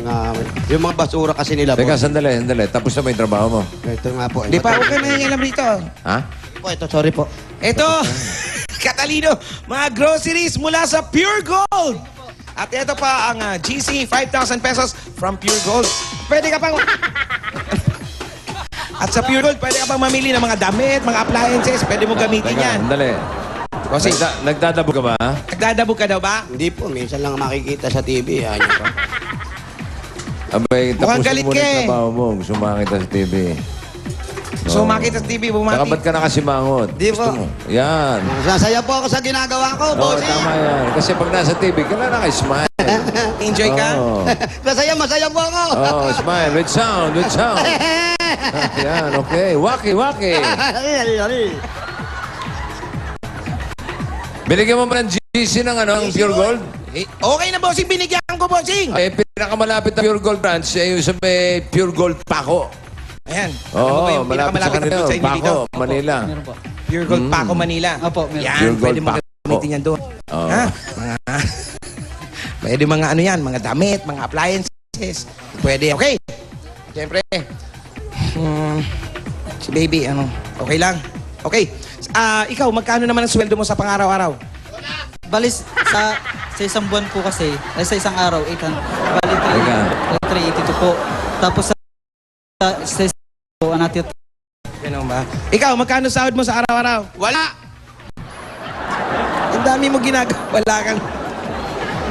[SPEAKER 16] yung mga basura kasi nila po.
[SPEAKER 11] Teka, sandali. Tapos na ba yung trabaho mo?
[SPEAKER 16] Ito nga po.
[SPEAKER 2] Di pa, huwag ka nangyayang rito.
[SPEAKER 11] Ha?
[SPEAKER 16] Ito, sorry po.
[SPEAKER 2] Ito, Catalino, mga groceries mula sa Pure Gold. At ito pa ang GC, 5,000 pesos from Pure Gold. Pwede ka pang... At sa Pure Gold, pwede ka pang mamili ng mga damit, mga appliances. Pwede mo gamitin
[SPEAKER 11] Teka,
[SPEAKER 2] yan.
[SPEAKER 11] sandali.
[SPEAKER 2] Kasi,
[SPEAKER 11] Nagdadabo ka ba?
[SPEAKER 2] nagdadabog ka daw ba?
[SPEAKER 16] Hindi po, minsan lang makikita sa TV. Yan po.
[SPEAKER 11] Abay,
[SPEAKER 2] Mukhang
[SPEAKER 11] tapusin
[SPEAKER 2] galit
[SPEAKER 11] mo
[SPEAKER 2] ka
[SPEAKER 11] na yung
[SPEAKER 2] eh.
[SPEAKER 11] trabaho mo. Gusto makita sa TV.
[SPEAKER 2] So, makita sa TV,
[SPEAKER 11] Saka
[SPEAKER 2] bumati.
[SPEAKER 11] ba't ka nakasimangot?
[SPEAKER 16] Di
[SPEAKER 11] Gusto
[SPEAKER 16] po.
[SPEAKER 11] mo? Yan.
[SPEAKER 16] Sasaya po ako sa ginagawa ko,
[SPEAKER 11] Oo,
[SPEAKER 16] bossing.
[SPEAKER 11] tama yan. Kasi pag nasa TV, kailangan nakismile.
[SPEAKER 2] Enjoy ka?
[SPEAKER 11] Oo.
[SPEAKER 16] Masaya po ako.
[SPEAKER 11] Oh, smile. With sound. Yan, okay. Waki. Binigyan mo ba ng GC ng Pure Gold?
[SPEAKER 2] Okay na, bossing. Binigyan ko, bossing.
[SPEAKER 11] Eh, pinakamalapit na Pure Gold branch, yung sa may Pure Gold Paco.
[SPEAKER 2] Ayan.
[SPEAKER 11] Oo,
[SPEAKER 2] Ano ba yung
[SPEAKER 11] malapit sa
[SPEAKER 2] pinakamalapit na
[SPEAKER 11] kanila.
[SPEAKER 2] doon sa inyo dito?
[SPEAKER 11] Paco, Manila.
[SPEAKER 9] Meron po.
[SPEAKER 2] Pure Gold Paco, Manila.
[SPEAKER 9] Opo, meron.
[SPEAKER 2] Yan,
[SPEAKER 11] Pure Gold
[SPEAKER 2] pwede mo
[SPEAKER 11] Paco.
[SPEAKER 2] gamitin yan doon.
[SPEAKER 11] Oo.
[SPEAKER 2] Ha? Pwede mga ano yan, mga damit, mga appliances. Pwede, okay. Siyempre, si baby, okay lang. Okay. Ikaw, magkano naman ang sweldo mo sa pang-araw-araw?
[SPEAKER 9] Balis sa isang buwan po kasi, ay sa isang araw, 800. Bali, 382 po. Tapos sa isang po, natin.
[SPEAKER 2] Ganun ba? Ikaw, magkano sahod mo sa araw-araw? Wala! Ang dami mo ginagawa. Wala kang...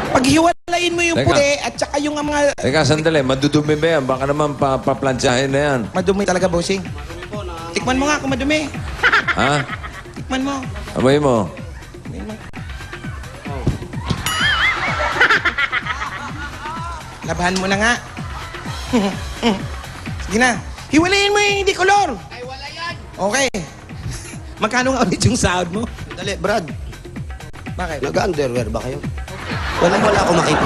[SPEAKER 2] Paghiwalayin mo yung
[SPEAKER 11] Teka.
[SPEAKER 2] puti at saka yung mga...
[SPEAKER 11] Teka, sandali. Madudumi ba yan? Baka naman paplansyahin na yan.
[SPEAKER 2] Madumi talaga, bossing. Tikman mo nga kung madumi.
[SPEAKER 11] Ha?
[SPEAKER 2] Tikman mo.
[SPEAKER 11] Abay mo.
[SPEAKER 2] Labahan mo na nga. Sige na. Hiwalayin mo yung hindi kolor. Ay, wala yan. Okay. Magkano nga ulit yung sahod mo?
[SPEAKER 16] Dali, Brad.
[SPEAKER 2] Bakit?
[SPEAKER 16] Nag-underwear ba kayo? Wala ako makita.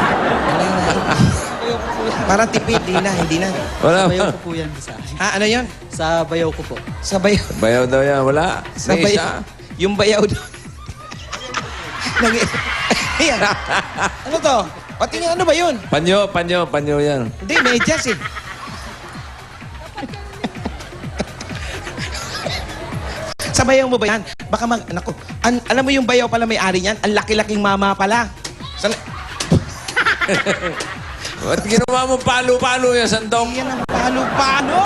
[SPEAKER 2] Parang tipid. Hindi na.
[SPEAKER 11] Wala
[SPEAKER 9] Bayaw
[SPEAKER 11] ba?
[SPEAKER 9] ko po yan sa akin.
[SPEAKER 2] Ha? Ano yun?
[SPEAKER 9] Sa bayaw ko po.
[SPEAKER 2] Sa bayaw.
[SPEAKER 11] Bayaw daw yan. Wala.
[SPEAKER 2] Sa
[SPEAKER 11] May isa.
[SPEAKER 2] bayaw. Yung bayaw doon. Ayan. Ano to? Pati nga, ano ba yun?
[SPEAKER 11] Panyo yan.
[SPEAKER 2] Hindi, medyas eh. Sa bayaw mo ba yan? Baka naku, alam mo yung bayaw pala may-ari niyan? Ang laki-laking mama pala.
[SPEAKER 11] Ba't ginawa mo palo-palo yan, Sandong?
[SPEAKER 2] Yan ang palo-palo!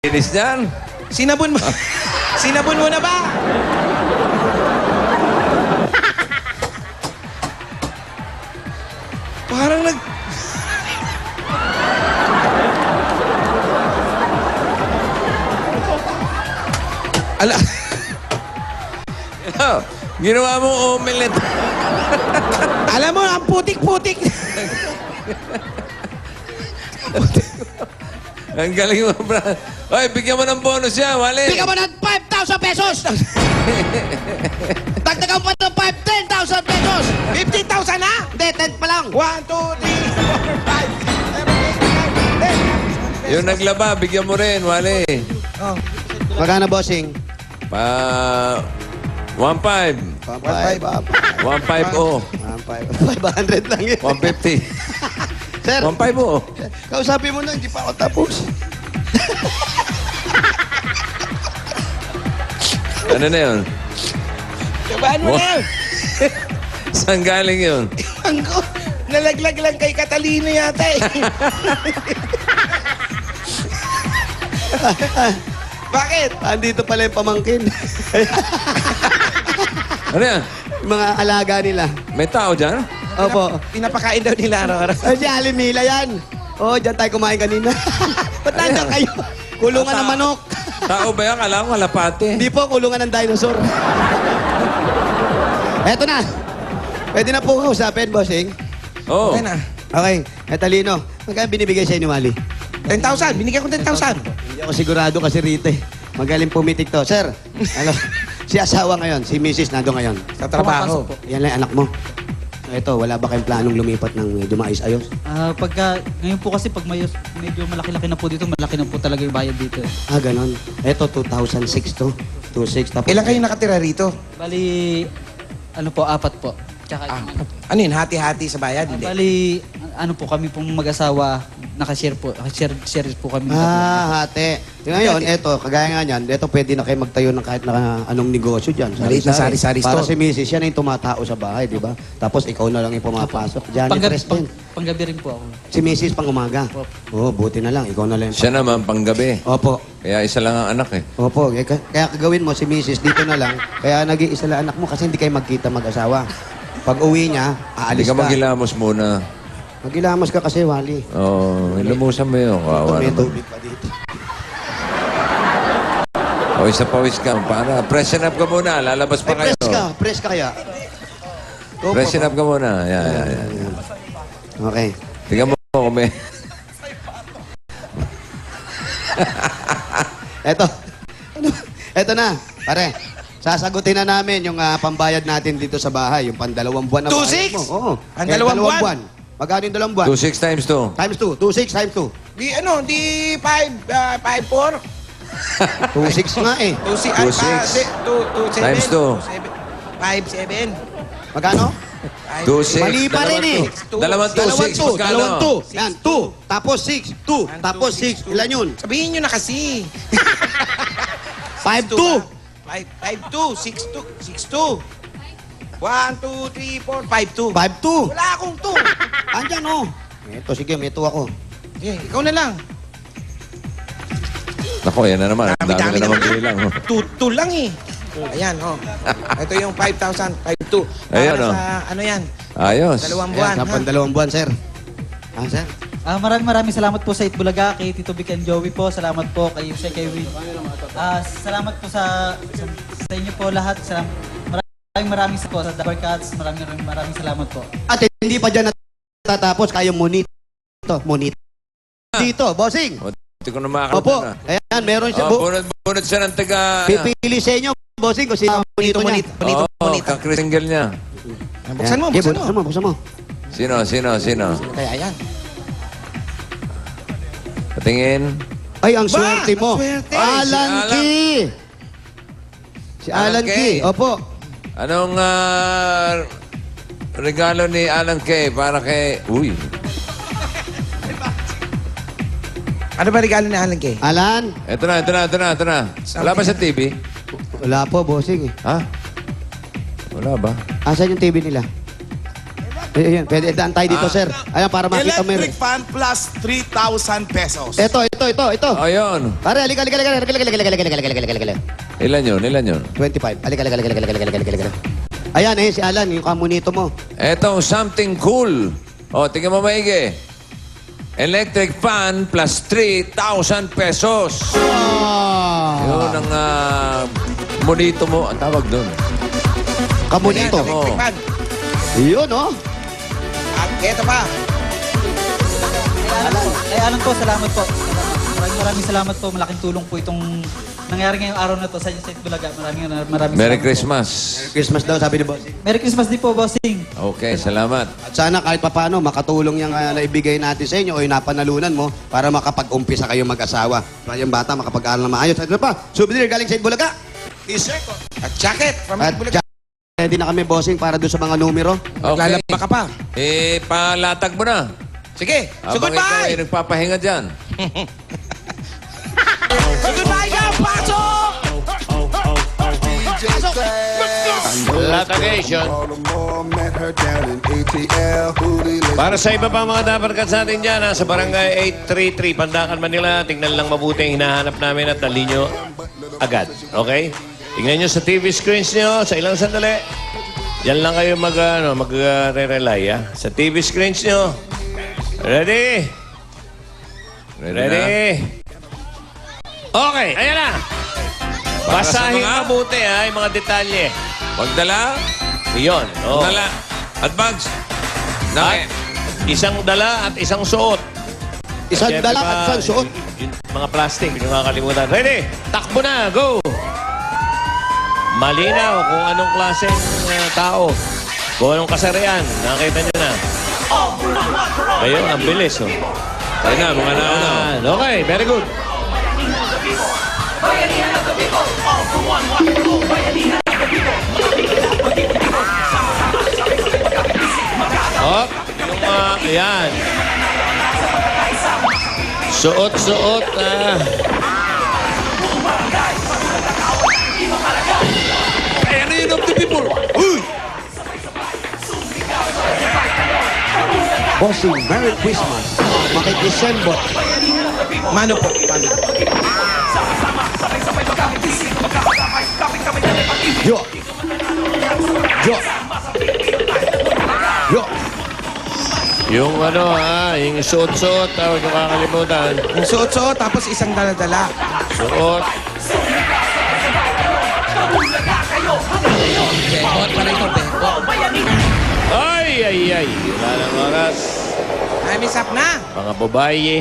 [SPEAKER 11] Inis yan.
[SPEAKER 2] Sinabon mo. Sinabon mo na ba? Parang Ala.
[SPEAKER 11] Ginawa mo omelette.
[SPEAKER 2] Alam mo, ang putik-putik.
[SPEAKER 11] Ang galing mo, bro. Oy, bigyan mo ng bonus yan, Wally.
[SPEAKER 2] Bigyan mo ng 5,000 pesos! Dagdagan mo ng 10,000 pesos! 15,000 na? Hindi, 10 pa lang. 1, 2, 3, 4, 5, 7, 8, 9, 10.
[SPEAKER 11] Yung naglaba, bigyan mo rin, Wally.
[SPEAKER 2] Oh.
[SPEAKER 16] Magkano, bossing?
[SPEAKER 11] 1.5. 1.5 oh.
[SPEAKER 16] 500 lang yun.
[SPEAKER 11] 150.
[SPEAKER 16] Sir,
[SPEAKER 11] 1.5 oh.
[SPEAKER 16] kausapin mo na, hindi pa ako tapos.
[SPEAKER 11] Ano na yun?
[SPEAKER 2] Kabaan mo na.
[SPEAKER 11] Saan galing yun?
[SPEAKER 2] Nalaglag lang kay Catalino yata eh. Bakit?
[SPEAKER 16] Andito pala yung pamangkin.
[SPEAKER 11] Ano yan?
[SPEAKER 16] Yung mga alaga nila.
[SPEAKER 11] May tao dyan?
[SPEAKER 16] Opo.
[SPEAKER 2] Pinapakain daw nila araw-araw.
[SPEAKER 16] Ay, si Alimila yan. Oo, dyan tayo kumain kanina. Ba't nandiyan kayo? Kulungan ng manok.
[SPEAKER 11] Tao ba yan? Kala ko kalapate.
[SPEAKER 16] Hindi po, kulungan ng dinosaur. Eto na. Pwede na po kausapin, bossing.
[SPEAKER 11] Oo.
[SPEAKER 2] Okay na.
[SPEAKER 16] Okay, Catalino. Magkano binibigay sa inyo, Mali?
[SPEAKER 2] 10,000. Binigyan ko 10,000.
[SPEAKER 16] Hindi ako sigurado kasi rito eh. Magaling pumitik to. Sir, ano, si asawa ngayon, si Mrs. nando ngayon.
[SPEAKER 2] Sa trabaho.
[SPEAKER 16] Yan lang anak mo. Ito, wala ba kayong planong lumipat ng medyo maayos-ayos?
[SPEAKER 9] Ngayon po kasi pag medyo malaki-laki na po dito, malaki na po talaga yung bayad dito.
[SPEAKER 16] Ganon. Ito, 2006 to. 26. Tapos,
[SPEAKER 2] Ilan kayo nakatira rito?
[SPEAKER 9] Bali, 4 po. Tsaka,
[SPEAKER 2] Ano yun? Hati-hati sa bayad? Hindi.
[SPEAKER 9] bali, kami pong mag-asawa, nakashare po. Share po kami.
[SPEAKER 16] hati. Ngayon, ito, kagaya nga niyan, ito pwede na kayo magtayo ng kahit na anong negosyo dyan.
[SPEAKER 2] Maliit na sari-sari
[SPEAKER 16] Para
[SPEAKER 2] store.
[SPEAKER 16] si Mrs. yan yung tumatao sa bahay, di ba? Tapos ikaw na lang yung pumapasok. Janitress din.
[SPEAKER 9] Panggabi rin po ako.
[SPEAKER 16] Si Mrs. pang umaga. Oo, buti na lang. Ikaw na lang.
[SPEAKER 11] Siya naman, panggabi.
[SPEAKER 16] Opo.
[SPEAKER 11] Kaya isa lang ang anak eh.
[SPEAKER 16] Opo. Kaya kagawin mo si Mrs. dito na lang. Kaya nag-iisa lang anak mo kasi hindi kayo magkita mag-asawa. Pag uwi niya,
[SPEAKER 11] Hindi
[SPEAKER 16] aalis
[SPEAKER 11] ka
[SPEAKER 16] ka.
[SPEAKER 11] maghilamos muna.
[SPEAKER 16] Maghilamos ka kasi, Wally.
[SPEAKER 11] Oo, ilumusan mo yun. Kawawa
[SPEAKER 16] May
[SPEAKER 11] naman.
[SPEAKER 16] tubig pa dito.
[SPEAKER 11] Pawis na pawis ka. Para, freshen up ka muna. Lalabas pa kayo.
[SPEAKER 16] Press ka kaya. Go po.
[SPEAKER 11] Freshen up ka muna. Yan.
[SPEAKER 16] Okay.
[SPEAKER 11] Tingnan mo kung may...
[SPEAKER 16] Eto na, pare. Sasagutin na namin yung pambayad natin dito sa bahay, yung pandalawang buwan na
[SPEAKER 2] 2,600?
[SPEAKER 16] bayad mo. Oo.
[SPEAKER 2] Ang dalawang buwan?
[SPEAKER 16] Magkano yung dalawang buwan?
[SPEAKER 11] 2.6 times 2.
[SPEAKER 16] Times 2. 2,600 times 2.
[SPEAKER 2] Di 5-4?
[SPEAKER 16] 2,600 nga eh.
[SPEAKER 2] 2-6.
[SPEAKER 11] Times
[SPEAKER 2] 5-7.
[SPEAKER 11] 2.
[SPEAKER 16] Magkano?
[SPEAKER 11] 2.6.
[SPEAKER 16] Mali pa rin eh.
[SPEAKER 11] Dalawang 2.6. Magkano?
[SPEAKER 16] Dalawang 2. Yan, 2. Tapos 6. 2. Tapos 6. Ilan yun?
[SPEAKER 2] Sabihin nyo na kasi.
[SPEAKER 16] 5-2.
[SPEAKER 2] 5-2. 6-2. 1, 2, 3, 4, 5-2.
[SPEAKER 16] 5-2.
[SPEAKER 2] Wala akong 2.
[SPEAKER 16] Andyan oh. Ito, sige, may 2 ako.
[SPEAKER 2] Okay, ikaw na lang.
[SPEAKER 11] Nako, yan na naman. Ang dami
[SPEAKER 2] Dami-dami
[SPEAKER 11] na naman
[SPEAKER 2] naman.
[SPEAKER 11] bilang.
[SPEAKER 2] 2 lang eh. Ayan, oh. Ito yung 5,000, 5-2.
[SPEAKER 11] Ayan,
[SPEAKER 2] Para
[SPEAKER 11] oh.
[SPEAKER 2] sa, ano yan?
[SPEAKER 11] Ayos.
[SPEAKER 2] Dalawang buwan,
[SPEAKER 16] Ayan, sa
[SPEAKER 2] ha?
[SPEAKER 16] pandalawang buwan, sir. Sir?
[SPEAKER 9] Maraming salamat po sa Itbulaga, kay Tito Vic and Joey po. Salamat po kay Jose, kay Will. Salamat po sa inyo po lahat. Maraming po sa Dabber Cats. Maraming salamat po.
[SPEAKER 16] At hindi pa dyan natatapos, kayo monito. Dito, bossing.
[SPEAKER 11] Hindi ko na makakalimutan
[SPEAKER 16] Opo.
[SPEAKER 11] na.
[SPEAKER 16] Ayan, meron siya.
[SPEAKER 11] Bunod siya ng taga...
[SPEAKER 16] Pipili sa inyo, bossing, kung sino monito niya.
[SPEAKER 11] Oo, kakrisinggal niya.
[SPEAKER 2] Buksan mo,
[SPEAKER 16] Ayan.
[SPEAKER 2] buksan mo.
[SPEAKER 16] Buksan mo.
[SPEAKER 11] Sino?
[SPEAKER 2] Kaya yan.
[SPEAKER 11] Patingin.
[SPEAKER 16] Ay, ang swerte mo.
[SPEAKER 2] swerte.
[SPEAKER 16] Alan
[SPEAKER 11] Si Alan.
[SPEAKER 16] Key. Si
[SPEAKER 11] Alan
[SPEAKER 16] Alan
[SPEAKER 11] Key.
[SPEAKER 16] Key. Opo.
[SPEAKER 11] Anong regalo ni Alan Kay para kay... Uy.
[SPEAKER 2] Ano ba regalo ni Alan Kay?
[SPEAKER 16] Alan.
[SPEAKER 11] Ito na. Wala ba sa TV?
[SPEAKER 16] Wala po, bossing.
[SPEAKER 11] Ha? Wala ba?
[SPEAKER 16] Asan yung TV nila? Ayan, pwede daan tayo dito, sir. Ayan, para makita mo.
[SPEAKER 3] Electric fan plus 3,000 pesos.
[SPEAKER 16] Ito.
[SPEAKER 11] Ayun.
[SPEAKER 16] Pare, halika.
[SPEAKER 11] Ilan yun?
[SPEAKER 16] 25. Halika. Ayan, si Alan, yung kamunito mo.
[SPEAKER 11] Etong something cool. O, tingnan mo maigi. Electric fan plus 3,000 pesos. Yun ang monito mo. Ang tawag doon.
[SPEAKER 16] Kamunito.
[SPEAKER 11] Oo.
[SPEAKER 16] Yun, oh.
[SPEAKER 2] At ito pa.
[SPEAKER 9] Kay Alan po, salamat po. Maraming salamat po. Malaking tulong po itong nangyari ngayong araw na to sa Itbulaga. Maraming
[SPEAKER 11] Merry
[SPEAKER 9] salamat
[SPEAKER 11] Christmas.
[SPEAKER 16] Christmas daw, sabi ni bossing.
[SPEAKER 9] Merry Christmas din po, bossing.
[SPEAKER 11] Okay, salamat.
[SPEAKER 16] At sana kahit papaano, makatulong yung naibigay natin sa inyo o yung napanalunan mo para makapag-umpisa kayo mag-asawa. Para yung bata makapag-aral na maayos. At ano pa, souvenir galing sa Itbulaga.
[SPEAKER 2] T-shirt ko. At jacket from
[SPEAKER 16] At
[SPEAKER 2] Bulaga.
[SPEAKER 16] ready na kami, bossing, para doon sa mga numero.
[SPEAKER 11] Okay.
[SPEAKER 2] Lalaba ka pa.
[SPEAKER 11] Palatag mo na.
[SPEAKER 2] Sige. So
[SPEAKER 11] Habang ikaw
[SPEAKER 2] goodbye.
[SPEAKER 11] ay nagpapahinga dyan.
[SPEAKER 2] So goodbye ka. Pasok!
[SPEAKER 14] Latagation. Para sa iba pa mga dabarkats natin dyan, sa Barangay 833, Pandakan, Manila, tingnan lang mabuti ang hinahanap namin at dali nyo agad. Okay? Tingnan nyo sa TV screens nyo, sa ilang sandali. Yan lang kayo mag-re-rely, Sa TV screens nyo. Ready? Ready? Okay, ayan na.
[SPEAKER 11] Para sa
[SPEAKER 14] Basahin
[SPEAKER 11] mga-
[SPEAKER 14] mabuti, yung mga detalye.
[SPEAKER 11] Pagdala,
[SPEAKER 14] Iyon. Oh.
[SPEAKER 11] dala, at bags.
[SPEAKER 14] At isang dala at isang suot.
[SPEAKER 16] Isang
[SPEAKER 14] Siyempre
[SPEAKER 16] dala
[SPEAKER 14] ba,
[SPEAKER 16] at isang suot.
[SPEAKER 14] yung mga plastic, hindi nyo makakalimutan. Ready? Takbo na, go! Malinaw kung anong klaseng tao. Kung anong kasarian, nakita nyo na. Kayo, ang bilis, oh.
[SPEAKER 11] Tayo na, mga nauna.
[SPEAKER 14] Yan. Okay, very good. Hop, yung ayan. Suot-suot,
[SPEAKER 11] Enemy of the people. Uy!
[SPEAKER 16] Bossing, Merry Christmas. Makikisembot.
[SPEAKER 3] Mano po. Mano.
[SPEAKER 16] Yo. Yo. Yo.
[SPEAKER 14] yung ano yung suot-suot, huwag nyo kakalimutan.
[SPEAKER 3] Yung suot-suot, tapos isang dala-dala.
[SPEAKER 14] Suot.
[SPEAKER 3] Bekot pa rin ito, bekot.
[SPEAKER 14] Ay. Wala ng oras.
[SPEAKER 3] Time is up na.
[SPEAKER 14] Mga babae.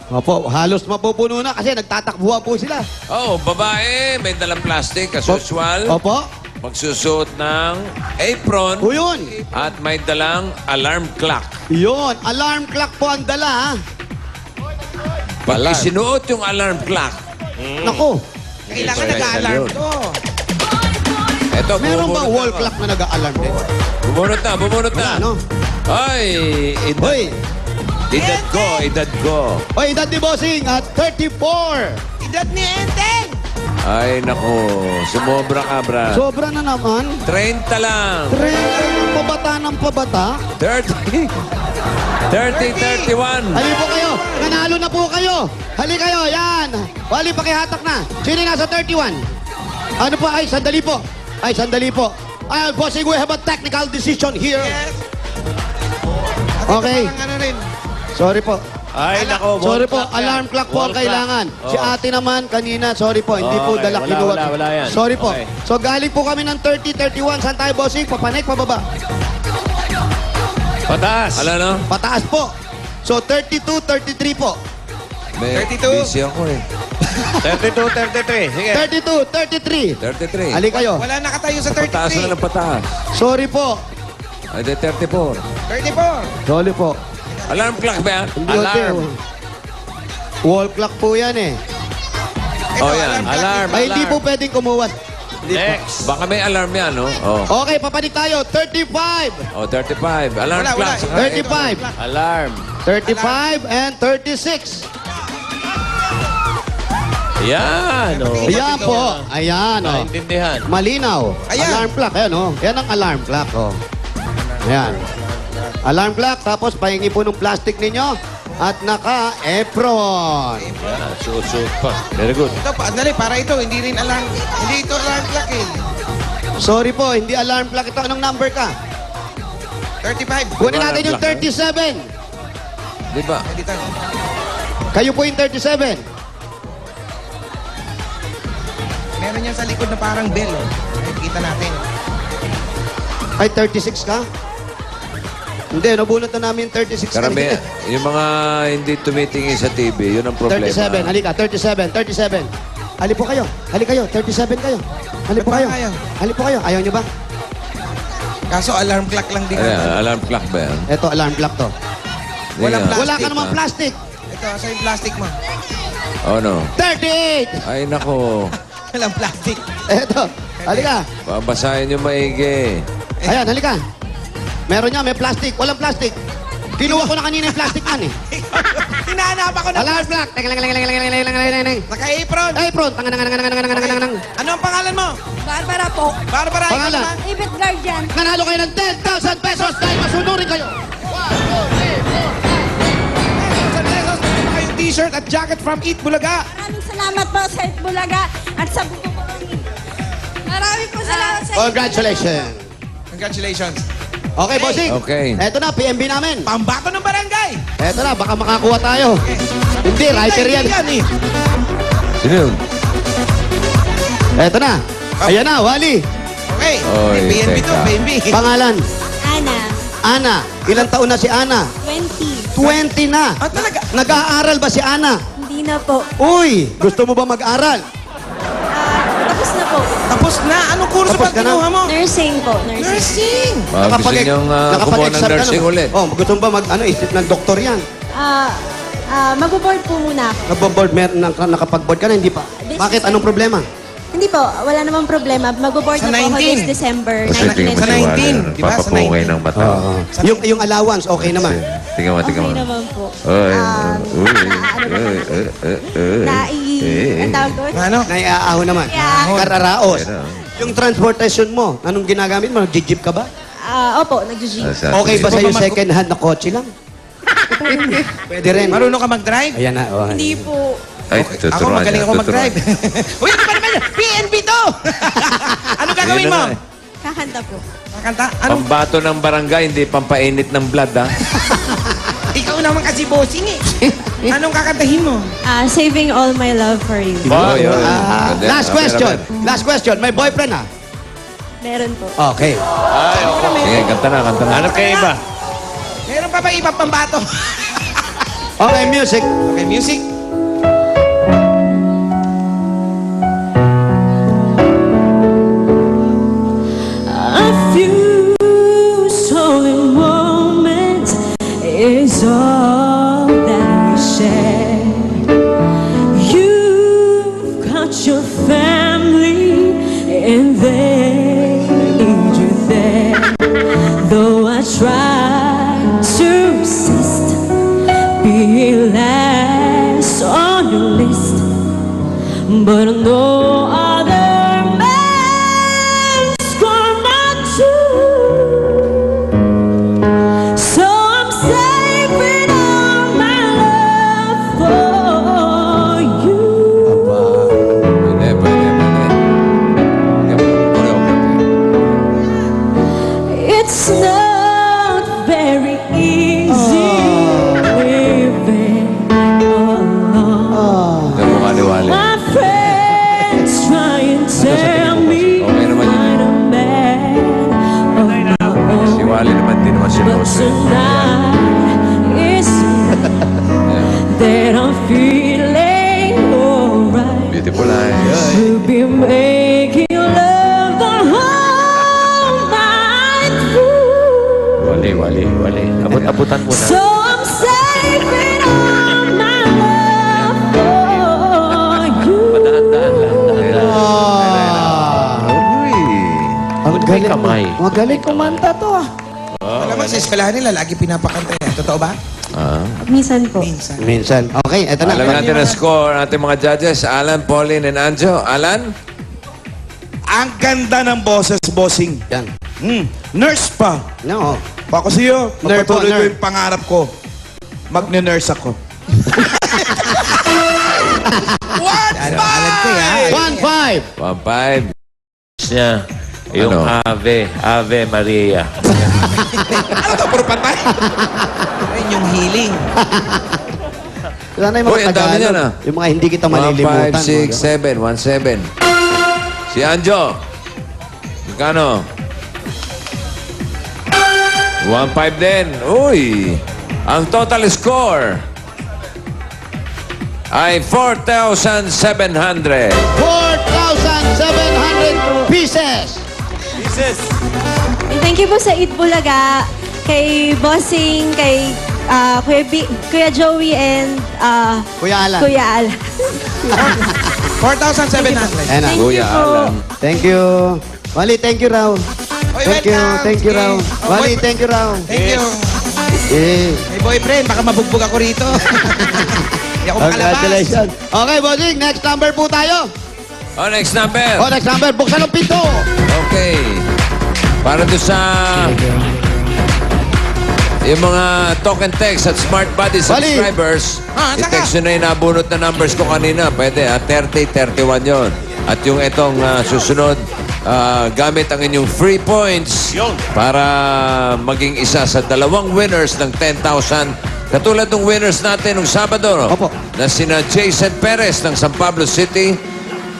[SPEAKER 16] Opo, halos mapupuno na kasi nagtatakbuhan po sila.
[SPEAKER 11] Oh, babae, may dalang plastic, as usual.
[SPEAKER 16] Opo.
[SPEAKER 11] Magsusuot ng apron.
[SPEAKER 16] O yun.
[SPEAKER 11] At may dalang alarm clock.
[SPEAKER 16] Yun, alarm clock po ang dala, ha?
[SPEAKER 11] Pag isinuot yung alarm clock,
[SPEAKER 16] Naku,
[SPEAKER 3] Kailangan nag-alarm to.
[SPEAKER 11] eto,
[SPEAKER 16] meron bang
[SPEAKER 11] bubunot
[SPEAKER 16] wall
[SPEAKER 11] na.
[SPEAKER 16] clock na nag-alarm din?
[SPEAKER 11] Bumunot na.
[SPEAKER 16] Wala, no?
[SPEAKER 11] Ay,
[SPEAKER 16] Hoy,
[SPEAKER 11] edad ko.
[SPEAKER 16] Oy, edad ni Bossing at 34.
[SPEAKER 3] Edad ni Enteng.
[SPEAKER 11] Ay, naku, sumobra ka, Brad.
[SPEAKER 16] Sobra na naman.
[SPEAKER 11] 30 lang.
[SPEAKER 16] Trend pabata ng pabata.
[SPEAKER 11] 30. 31.
[SPEAKER 16] Hali po kayo. Nanalo na po kayo. Hali kayo. Yan. Wali, pakihatak na. Sino yung nasa 31? Ano po? Ay, sandali po. Ay, Bossing, we have a technical decision here.
[SPEAKER 3] Yes.
[SPEAKER 16] Okay.
[SPEAKER 3] Ano rin.
[SPEAKER 16] Sorry po.
[SPEAKER 14] Ay, nako.
[SPEAKER 16] Sorry po, alarm clock po ang kailangan. Si ate naman kanina, sorry po, hindi po
[SPEAKER 14] Okay,
[SPEAKER 16] dala
[SPEAKER 14] wala,
[SPEAKER 16] kinuha.
[SPEAKER 14] wala yan.
[SPEAKER 16] Sorry po.
[SPEAKER 14] Okay.
[SPEAKER 16] So galing po kami ng 30, 31. Saan tayo, Bossing? Papanik, pababa?
[SPEAKER 14] Pataas.
[SPEAKER 11] Ala, no?
[SPEAKER 16] Pataas po. So 32, 33 po.
[SPEAKER 11] May
[SPEAKER 3] 32.
[SPEAKER 11] busy ako eh.
[SPEAKER 14] 32, 33. Sige.
[SPEAKER 16] 32, 33.
[SPEAKER 11] 33.
[SPEAKER 16] Hali kayo.
[SPEAKER 3] Wala nakatayo sa
[SPEAKER 11] Pataas na
[SPEAKER 3] 33.
[SPEAKER 11] ng pataas.
[SPEAKER 16] Sorry po.
[SPEAKER 11] Ay, di 34.
[SPEAKER 3] 34.
[SPEAKER 16] Sorry po.
[SPEAKER 11] Alarm clock ba yan?
[SPEAKER 16] Hindi
[SPEAKER 11] Alarm.
[SPEAKER 16] hotel. Wall clock po yan eh.
[SPEAKER 11] Oh, yan.
[SPEAKER 14] Alarm.
[SPEAKER 16] Ay, hindi po pwedeng kumuha.
[SPEAKER 14] Next.
[SPEAKER 11] Baka may alarm yan, no? Oh,
[SPEAKER 16] Okay, papanik tayo. 35.
[SPEAKER 11] 35. Alarm
[SPEAKER 3] Wala,
[SPEAKER 11] clock.
[SPEAKER 3] wala.
[SPEAKER 16] 35.
[SPEAKER 14] Alarm.
[SPEAKER 16] 35 and 36.
[SPEAKER 14] Yan. Oh.
[SPEAKER 16] Ayan po. Ayan, oh.
[SPEAKER 14] Naintindihan.
[SPEAKER 16] Malinaw.
[SPEAKER 3] Ayan.
[SPEAKER 16] Alarm clock. Ayan, oh. Yan ang alarm clock, oh. Ayan. Alarm clock, tapos pahingi po ng plastic ninyo at naka-apron.
[SPEAKER 14] Yan. Suot-suot pa. Very good.
[SPEAKER 3] Ito, dali, para ito. Hindi rin alarm. Hindi ito alarm clock eh.
[SPEAKER 16] Sorry po, hindi alarm clock ito. Anong number ka?
[SPEAKER 3] 35.
[SPEAKER 16] Kunin natin yung
[SPEAKER 11] Alarm clock,
[SPEAKER 16] 37.
[SPEAKER 11] Di ba?
[SPEAKER 3] Dito.
[SPEAKER 16] Kayo po yung 37.
[SPEAKER 3] Meron yan sa likod na parang bell. Oh. Kita natin.
[SPEAKER 16] Ay, 36 ka? Hindi, nabunot na namin 36
[SPEAKER 11] Karami,
[SPEAKER 16] kanina.
[SPEAKER 11] yung mga hindi tumitingin sa TV, yun ang problema.
[SPEAKER 16] 37, halika, 37. Hali po kayo, 37 kayo. Hali po
[SPEAKER 3] Ba't
[SPEAKER 16] kayo.
[SPEAKER 3] ba ayaw?
[SPEAKER 16] Hali po kayo, ayaw nyo ba?
[SPEAKER 3] Kaso alarm clock lang din.
[SPEAKER 11] Ayan, alarm clock ba yan?
[SPEAKER 16] Ito, alarm clock to.
[SPEAKER 3] Walang
[SPEAKER 11] Hindi nga.
[SPEAKER 16] Wala ka naman plastic.
[SPEAKER 3] Ito, asa yung plastic mo?
[SPEAKER 11] Oh, no.
[SPEAKER 16] 38!
[SPEAKER 11] Ay, nako.
[SPEAKER 3] Walang plastic.
[SPEAKER 16] Ito, halika.
[SPEAKER 11] Babasahin yung maigi.
[SPEAKER 16] Ayan, halika. Meron niya, may plastic. Walang plastic. Kinuha ko na kanina yung plastic man eh.
[SPEAKER 3] Hinahanap ako na
[SPEAKER 16] Alarm clock.
[SPEAKER 3] Naka-apron.
[SPEAKER 16] Apron.
[SPEAKER 3] Ano ang pangalan mo?
[SPEAKER 12] Barbara po.
[SPEAKER 3] Barbara.
[SPEAKER 16] Pangalan?
[SPEAKER 3] ikaw naman?
[SPEAKER 12] Ibit Guardian.
[SPEAKER 16] Nanalo kayo ng 10,000 pesos dahil masunurin kayo.
[SPEAKER 3] 1,000 pesos. Meron kayong t-shirt at jacket from Eat Bulaga.
[SPEAKER 12] Maraming salamat po sa Bulaga at sa Buko. Maraming po salamat sa
[SPEAKER 16] Congratulations.
[SPEAKER 3] Congratulations.
[SPEAKER 16] Okay, bossing.
[SPEAKER 11] Okay.
[SPEAKER 16] Eto na, PMB namin.
[SPEAKER 3] Pambato ng barangay.
[SPEAKER 16] Eto na, baka makakuha tayo. Hindi, writer yan.
[SPEAKER 3] eh.
[SPEAKER 11] Sino yun?
[SPEAKER 16] Eto na. Ayan na, Wally.
[SPEAKER 3] Okay.
[SPEAKER 11] Oy,
[SPEAKER 3] PNB to,
[SPEAKER 11] teka.
[SPEAKER 3] PNB.
[SPEAKER 16] Pangalan?
[SPEAKER 12] Ana.
[SPEAKER 16] Ana. Ilang taon na si Ana?
[SPEAKER 12] 20.
[SPEAKER 16] 20 na.
[SPEAKER 3] Ah, talaga?
[SPEAKER 16] Nag-aaral ba si Ana?
[SPEAKER 12] Hindi na po.
[SPEAKER 16] Uy, gusto mo ba mag-aral?
[SPEAKER 12] Tapos na po.
[SPEAKER 3] Tapos Tapos na. Anong kurso
[SPEAKER 16] Tapos
[SPEAKER 3] ba
[SPEAKER 16] ka na?
[SPEAKER 3] kinuha mo?
[SPEAKER 12] Nursing po. Nursing.
[SPEAKER 11] Gusto niyong kumuha ng nursing ulit.
[SPEAKER 16] Oh, gusto mo ba isip ng doktor yan?
[SPEAKER 12] Mag-board po muna ako.
[SPEAKER 16] Nagbo-board, nakapag-board ka na, hindi pa. Bakit? Anong problema?
[SPEAKER 12] Hindi po, wala namang problema. Mag-board
[SPEAKER 3] Sa
[SPEAKER 12] na po ako
[SPEAKER 3] 19.
[SPEAKER 12] this December.
[SPEAKER 11] Kasi tingin
[SPEAKER 3] Sa
[SPEAKER 11] mo si
[SPEAKER 3] 19,
[SPEAKER 11] Wally,
[SPEAKER 3] di ba? Sa
[SPEAKER 11] papapungay
[SPEAKER 3] 19.
[SPEAKER 11] ng mata.
[SPEAKER 16] Yung allowance, okay naman.
[SPEAKER 11] Tingnan mo, tingnan mo.
[SPEAKER 12] Okay naman po.
[SPEAKER 11] Oy,
[SPEAKER 12] Ang tawag doon?
[SPEAKER 3] Ano?
[SPEAKER 16] Naiaaho naman.
[SPEAKER 12] Yeah.
[SPEAKER 16] Kararaos. Yung transportation mo, anong ginagamit mo? Nag-jeep ka ba?
[SPEAKER 12] Opo, nag-gym.
[SPEAKER 16] Okay ba sa'yo second hand na kotse lang? Pwede rin.
[SPEAKER 3] Marunong ka mag-drive?
[SPEAKER 16] Ayan na. Oh.
[SPEAKER 12] Hindi po.
[SPEAKER 11] Ay,
[SPEAKER 3] Ako, magaling ako mag-drive. Uy, ano ba naman yan? PNB to! Ano gagawin mo?
[SPEAKER 12] Kakanta po.
[SPEAKER 3] Kakanta? Anong?
[SPEAKER 11] Pambato ng barangay, hindi pampainit ng blood, ha?
[SPEAKER 3] Ikaw naman kasi bossing eh. Anong kakantahin mo?
[SPEAKER 12] Saving all my love for you.
[SPEAKER 11] Oh, yun.
[SPEAKER 16] Last question. Last question. May boyfriend ha?
[SPEAKER 12] Meron po.
[SPEAKER 16] Okay.
[SPEAKER 11] Sige, kanta na, kanta na. Ano kayo iba?
[SPEAKER 3] Meron pa ba ibang pambato?
[SPEAKER 16] Okay, music.
[SPEAKER 3] Okay, music.
[SPEAKER 15] A few stolen moments is all that we share. You've got your family and they need you there. Though I try to resist being last on your list, but no other man's gonna do. So I'm saving all my love for you.
[SPEAKER 11] Pwede, pwede, pwede.
[SPEAKER 15] It's not very easy living alone.
[SPEAKER 11] Ito mo kaliwali.
[SPEAKER 15] My friends try and tell me
[SPEAKER 11] Okay naman yun.
[SPEAKER 15] I'm a man of my
[SPEAKER 11] Si
[SPEAKER 15] own.
[SPEAKER 11] Wally naman, di naman
[SPEAKER 15] But
[SPEAKER 11] sinuso.
[SPEAKER 15] tonight it's that I'm feeling alright
[SPEAKER 11] Beautiful eyes.
[SPEAKER 15] to be making love the whole night through.
[SPEAKER 11] Wally, Wally, Wally. Abot-abutan mo na.
[SPEAKER 15] So I'm saving all my love for you.
[SPEAKER 11] Padaan-daan lang.
[SPEAKER 16] Ang galing.
[SPEAKER 11] kamay.
[SPEAKER 16] Ang galing kumanta to ah.
[SPEAKER 3] Alam mo, sa eskwelahan nila, lagi pinapakanta yan. Totoo ba?
[SPEAKER 12] Minsan po.
[SPEAKER 3] Minsan.
[SPEAKER 16] Minsan. Okay, eto na.
[SPEAKER 11] Alam natin ang score ng ating mga judges. Alan, Pauline, and Anjo. Alan?
[SPEAKER 3] Ang ganda ng boses, bossing.
[SPEAKER 16] Yan.
[SPEAKER 3] Nurse pa.
[SPEAKER 16] No.
[SPEAKER 3] Ako sa'yo,
[SPEAKER 16] Nurse po,
[SPEAKER 3] magpatuloy ko
[SPEAKER 16] nurse.
[SPEAKER 3] yung pangarap ko. Magne-nurse ako.
[SPEAKER 16] Alam ko yan. 1-5.
[SPEAKER 11] 1-5.
[SPEAKER 14] Niya, yung
[SPEAKER 11] Ano?
[SPEAKER 14] Ave Maria.
[SPEAKER 3] Ano to, puro patay? Ayun yung healing.
[SPEAKER 16] Sana yung mga
[SPEAKER 11] Uy, ang dami
[SPEAKER 16] Tagalog.
[SPEAKER 11] niyan, ah.
[SPEAKER 16] Yung mga hindi kita
[SPEAKER 11] 1,
[SPEAKER 16] malilimutan.
[SPEAKER 11] 5, 6, 7. 1-7. Si Anjo. Magkano? 1-5 din. Uy! Ang total score ay 4,700.
[SPEAKER 16] 4,700 pieces.
[SPEAKER 12] Thank you po sa Eat Bulaga, kay Bossing, kay Kuya Joey, and
[SPEAKER 16] Kuya Alan.
[SPEAKER 12] Kuya Al.
[SPEAKER 3] 4,700.
[SPEAKER 16] Ayan na.
[SPEAKER 12] Thank
[SPEAKER 11] Kuya
[SPEAKER 12] you po.
[SPEAKER 11] Alan.
[SPEAKER 16] Thank you. Wally, thank you raw.
[SPEAKER 3] Oy,
[SPEAKER 16] Thank you.
[SPEAKER 3] welcome.
[SPEAKER 16] Thank you
[SPEAKER 3] Sige.
[SPEAKER 16] raw.
[SPEAKER 3] Oh,
[SPEAKER 16] Wally,
[SPEAKER 3] boy-
[SPEAKER 16] thank you raw.
[SPEAKER 3] Thank you.
[SPEAKER 16] Eh.
[SPEAKER 3] May boyfriend, baka mabugbog ako rito. Hindi ako makalabas.
[SPEAKER 16] Congratulations. Okay, bossing. Next number po tayo.
[SPEAKER 11] Oh, next number.
[SPEAKER 16] Oh, next number. Buksan ang pinto.
[SPEAKER 11] Okay. Para doon sa yung mga token text at smart body
[SPEAKER 16] Wally.
[SPEAKER 11] subscribers,
[SPEAKER 3] Ah, saka.
[SPEAKER 11] i-text nyo na yung nabunot na numbers ko kanina. Pwede, 30, 31 yon. At yung itong susunod, gamit ang inyong free points para maging isa sa dalawang winners ng 10,000. Katulad ng winners natin nung Sabado, no?
[SPEAKER 16] Opo.
[SPEAKER 11] Na sina Jason Perez ng San Pablo City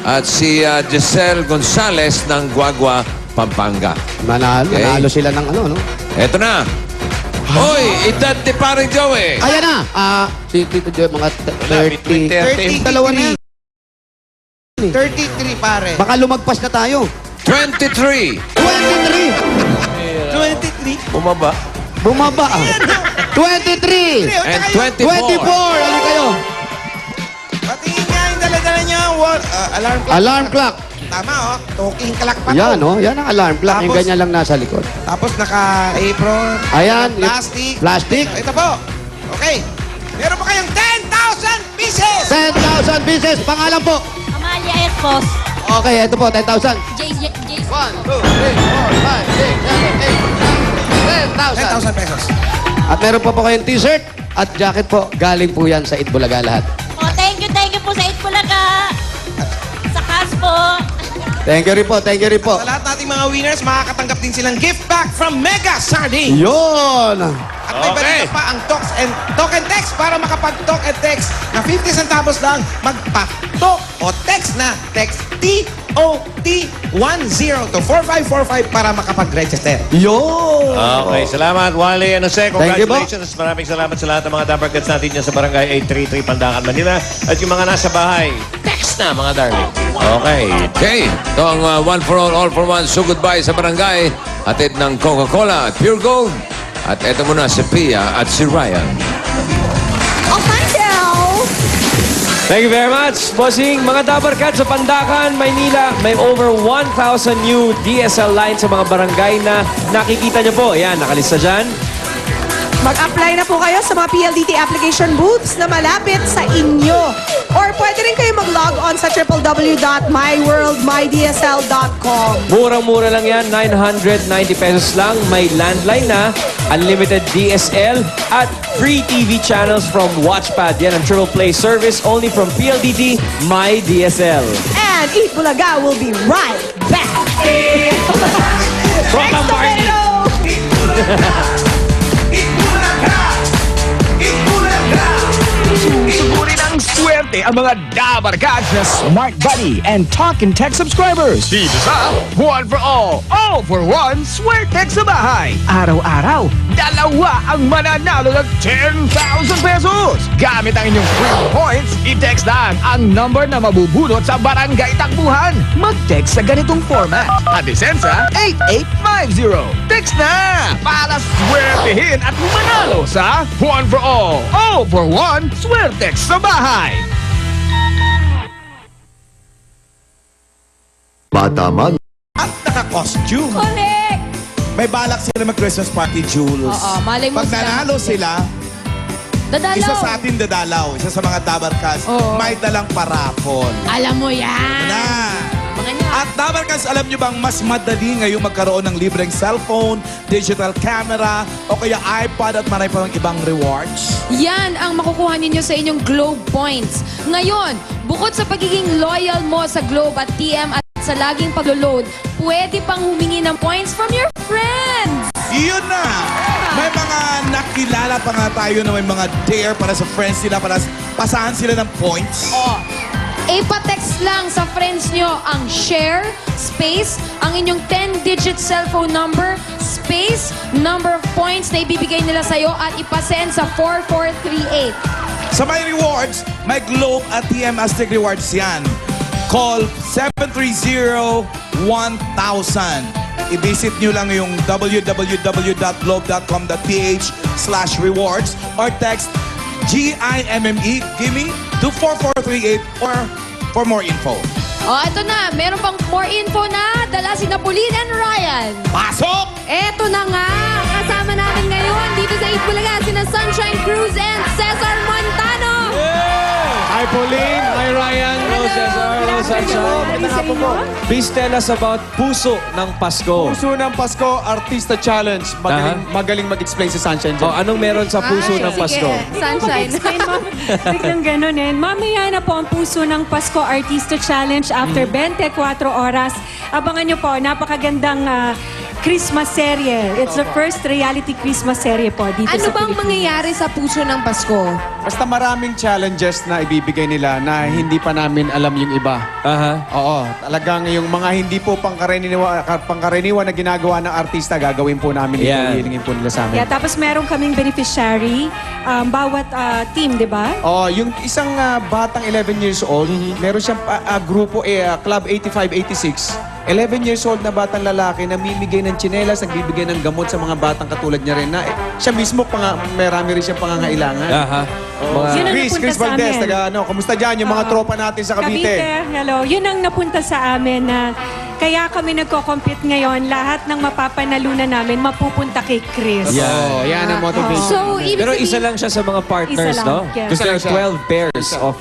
[SPEAKER 11] at si Giselle Gonzalez ng Guagua, Pampanga.
[SPEAKER 16] Manalo.
[SPEAKER 11] Okay.
[SPEAKER 16] Manalo sila ng ano, no?
[SPEAKER 11] Eto na. Hoy, edad ni paring Joey.
[SPEAKER 16] Ayan na. Si Tito Joy, mga 30.
[SPEAKER 3] 30.
[SPEAKER 16] Dalawa na yan. 33, pare. Baka lumagpas na tayo.
[SPEAKER 11] 23.
[SPEAKER 16] 23.
[SPEAKER 14] 23. Bumaba.
[SPEAKER 16] Bumaba. 23.
[SPEAKER 11] And 24.
[SPEAKER 16] 24. Ano kayo?
[SPEAKER 2] Patingin nga yung dala-dala niya. Alarm clock.
[SPEAKER 16] Alarm clock.
[SPEAKER 2] Tama, oh. Talking clock pa to.
[SPEAKER 16] Yan, oh. Yan ang alarm clock. Yung
[SPEAKER 2] Tapos-
[SPEAKER 16] ganyan lang nasa likod.
[SPEAKER 2] Tapos naka-apron.
[SPEAKER 16] Ayan.
[SPEAKER 2] Plastic.
[SPEAKER 16] Plastic.
[SPEAKER 2] Ito po. Okay. Meron pa kayong 10,000 pieces.
[SPEAKER 16] 10,000 pieces. Pangalan po.
[SPEAKER 12] Amalia Escos.
[SPEAKER 16] Okay, ito po. 10,000.
[SPEAKER 12] 1,
[SPEAKER 16] 1, 2, 3, 4, 5, 6, 7, 8, 9, 10,000.
[SPEAKER 2] 10,000 pesos.
[SPEAKER 16] At meron pa po kayong t-shirt at jacket po. Galing po yan sa Itbulaga lahat.
[SPEAKER 12] Oh, thank you po sa Itbulaga. Sa CAS po.
[SPEAKER 16] Thank you rin po. Thank you rin po.
[SPEAKER 2] Sa lahat nating mga winners, makakatanggap din silang gift pack from Mega Sardine.
[SPEAKER 16] Yun.
[SPEAKER 2] At may balita pa ang talk and text para makapag-talk and text na 50 centavos lang. Magpa-talk o text na text TOT10 to 4545 para makapag-register.
[SPEAKER 16] Yun.
[SPEAKER 14] Okay, salamat Wally and Jose.
[SPEAKER 16] Thank you po.
[SPEAKER 14] Congratulations. Maraming salamat sa lahat ng mga Dapper Cats natin dyan sa Barangay 833 Pandakan, Manila. At yung mga nasa bahay, text na mga darling. Okay.
[SPEAKER 11] Okay, ito ang one for all for one. So goodbye sa barangay. Hatid ng Coca-Cola at Pure Gold. At eto muna si Pia at si Ryan.
[SPEAKER 6] Oh, thank you!
[SPEAKER 4] Thank you very much, bossing. Mga Dapper Cats sa Pandakan, Maynila, may over 1,000 new DSL lines sa mga barangay na nakikita nyo po. Ayan, nakalista dyan.
[SPEAKER 6] Mag-apply na po kayo sa mga PLDT application booths na malapit sa inyo. Or pwede rin kayo mag-log on sa www.myworldmydsl.com.
[SPEAKER 4] Murang-mura lang yan, 990 pesos lang. May landline na, unlimited DSL, at free TV channels from Watchpad. Yan ang triple play service only from PLDT My DSL.
[SPEAKER 6] And Eat Bulaga will be right back.
[SPEAKER 4] From
[SPEAKER 6] Next tomato!
[SPEAKER 17] Susugurin ang swerte ang mga Dapper Cats na Smart Buddy and Talk and Text subscribers. Dito sa One for All for One Swertex sa bahay. Araw-araw, dalawa ang mananalo ng 10,000 pesos. Gamit ang inyong free points, i-text lang ang number na mabubunot sa barangay takbuhan. Mag-text sa ganitong format. Adisensa 8850. Text na para swertehin at manalo sa One for All for One Swertex sa bahay.
[SPEAKER 3] Bata man. At naka-costume.
[SPEAKER 5] Correct!
[SPEAKER 3] May balak sila mag-Christmas party, Jules.
[SPEAKER 5] Oo, malay mo
[SPEAKER 3] Pag
[SPEAKER 5] sila.
[SPEAKER 3] nanalo sila,
[SPEAKER 5] Dadalaw.
[SPEAKER 3] isa sa atin dadalaw. Isa sa mga Dapper Cats,
[SPEAKER 5] Oo.
[SPEAKER 3] may dalang parapon.
[SPEAKER 5] Alam mo yan.
[SPEAKER 3] Na.
[SPEAKER 5] Mga niya.
[SPEAKER 3] At Dapper Cats, alam nyo bang mas madali ngayong magkaroon ng libreng cellphone, digital camera, o kaya iPad at marami pa ng ibang rewards?
[SPEAKER 5] Yan ang makukuha ninyo sa inyong Globe Points. Ngayon, bukod sa pagiging loyal mo sa Globe at TM at sa laging paglo-load, pwede pang humingi ng points from your friends.
[SPEAKER 3] Yun na! May mga nakilala pa nga tayo na may mga dare para sa friends nila para pasahan sila ng points.
[SPEAKER 5] Ipa-text lang sa friends nyo ang share, space, ang inyong 10-digit cellphone number, space, number of points na ibibigay nila sa'yo at ipasend sa 4438.
[SPEAKER 3] Sa may rewards, may Globe at TM Aztec Rewards yan. Call 730-1000. I-visit nyo lang yung www.globe.com.ph/rewards or text GIMME, gimme, to 4438 or for more info.
[SPEAKER 5] Ito na. Meron pang more info na dala si Napolin and Ryan.
[SPEAKER 3] Pasok!
[SPEAKER 5] Eto na nga. Kasama namin ngayon dito sa Itbulaga sina Sunshine Cruz and Cesar Montano.
[SPEAKER 4] Hi, Pauline. Hi, Ryan. Hello, Cesar. Hello, Sunshine. Please tell us about Puso ng Pasko.
[SPEAKER 18] Puso ng Pasko, Artista Challenge. Magaling mag-explain si Sunshine dyan.
[SPEAKER 4] Anong meron sa Puso ng Pasko?
[SPEAKER 19] Sunshine. Biglang ganun eh. Mamaya na po ang Puso ng Pasko Artista Challenge after 24 oras. Abangan nyo po, napakagandang Christmas serye. It's the first reality Christmas serye po dito
[SPEAKER 6] Ano
[SPEAKER 19] sa
[SPEAKER 6] bang
[SPEAKER 19] Pilipinas.
[SPEAKER 6] mangyayari sa puso ng Pasko?
[SPEAKER 18] Basta maraming challenges na ibibigay nila na hindi pa namin alam yung iba. Oo, talagang yung mga hindi po pangkaraniwan na ginagawa ng artista, gagawin po namin ito,
[SPEAKER 4] Yan.
[SPEAKER 18] hilingin po nila sa amin.
[SPEAKER 19] Yeah, tapos meron kaming beneficiary, bawat team, di ba?
[SPEAKER 18] Oh, yung isang batang 11 years old, meron siyang grupo, Club 8586. 11 years old na batang lalaki, namimigay ng tsinelas, nagbibigay ng gamot sa mga batang katulad niya rin na siya mismo, marami rin siyang pangangailangan.
[SPEAKER 19] Yun ang
[SPEAKER 18] Chris
[SPEAKER 19] napunta sa
[SPEAKER 18] Valdez,
[SPEAKER 19] amin.
[SPEAKER 18] kamusta dyan yung mga tropa natin sa Cavite?
[SPEAKER 19] Hello. Yun ang napunta sa amin na kaya kami nagko-compete ngayon. Lahat ng mapapanalunan namin mapupunta kay Chris.
[SPEAKER 18] Oh, yan ang motivation.
[SPEAKER 6] So, ibig
[SPEAKER 4] Pero
[SPEAKER 6] sabihin-
[SPEAKER 4] isa lang siya sa mga partners,
[SPEAKER 19] Isa lang,
[SPEAKER 4] no?
[SPEAKER 19] yes.
[SPEAKER 4] Because there's
[SPEAKER 18] Isa lang
[SPEAKER 4] 12 pairs of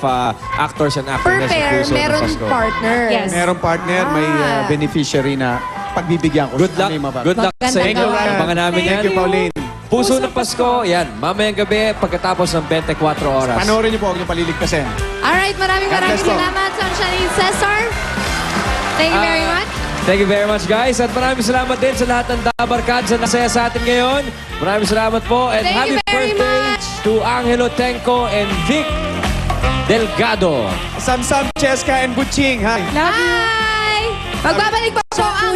[SPEAKER 4] actors and
[SPEAKER 6] Per
[SPEAKER 4] actresses.
[SPEAKER 6] pair,
[SPEAKER 4] sa Puso ng
[SPEAKER 6] meron
[SPEAKER 4] Pasko.
[SPEAKER 6] partner.
[SPEAKER 19] Yes.
[SPEAKER 18] Merong partner, may beneficiary na pagbibigyan ko.
[SPEAKER 4] Good luck. Good luck sa inyo.
[SPEAKER 6] gawa.
[SPEAKER 4] Abangan namin yan.
[SPEAKER 18] Thank you, Pauline.
[SPEAKER 4] Puso ng Pasko, yan. Mamayang gabi, pagkatapos ng 24 oras.
[SPEAKER 18] Panoorin niyo po, huwag niyo paliligtasin.
[SPEAKER 6] Alright, maraming
[SPEAKER 18] God bless po.
[SPEAKER 6] salamat, Sunshine and Cesar. Thank you very much.
[SPEAKER 4] Thank you very much, guys. At maraming salamat din sa lahat ng Dabarkads na nasaya sa atin ngayon. Maraming salamat po. And
[SPEAKER 6] Thank
[SPEAKER 4] happy
[SPEAKER 6] you very
[SPEAKER 4] birthday to Angelo Tenco and Vic Delgado.
[SPEAKER 18] Sam Cheska and Butching. Hi.
[SPEAKER 6] Hi! Magbabalik pa po ang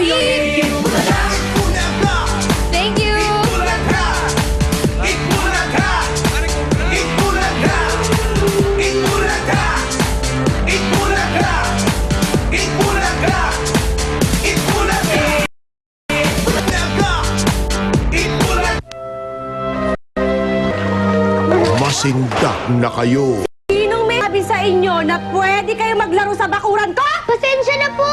[SPEAKER 6] Thank you!
[SPEAKER 2] Masindak na kayo.
[SPEAKER 12] Sinong may sabi sa inyo na pwede kayo maglaro sa bakuran ko? Pasensya na po!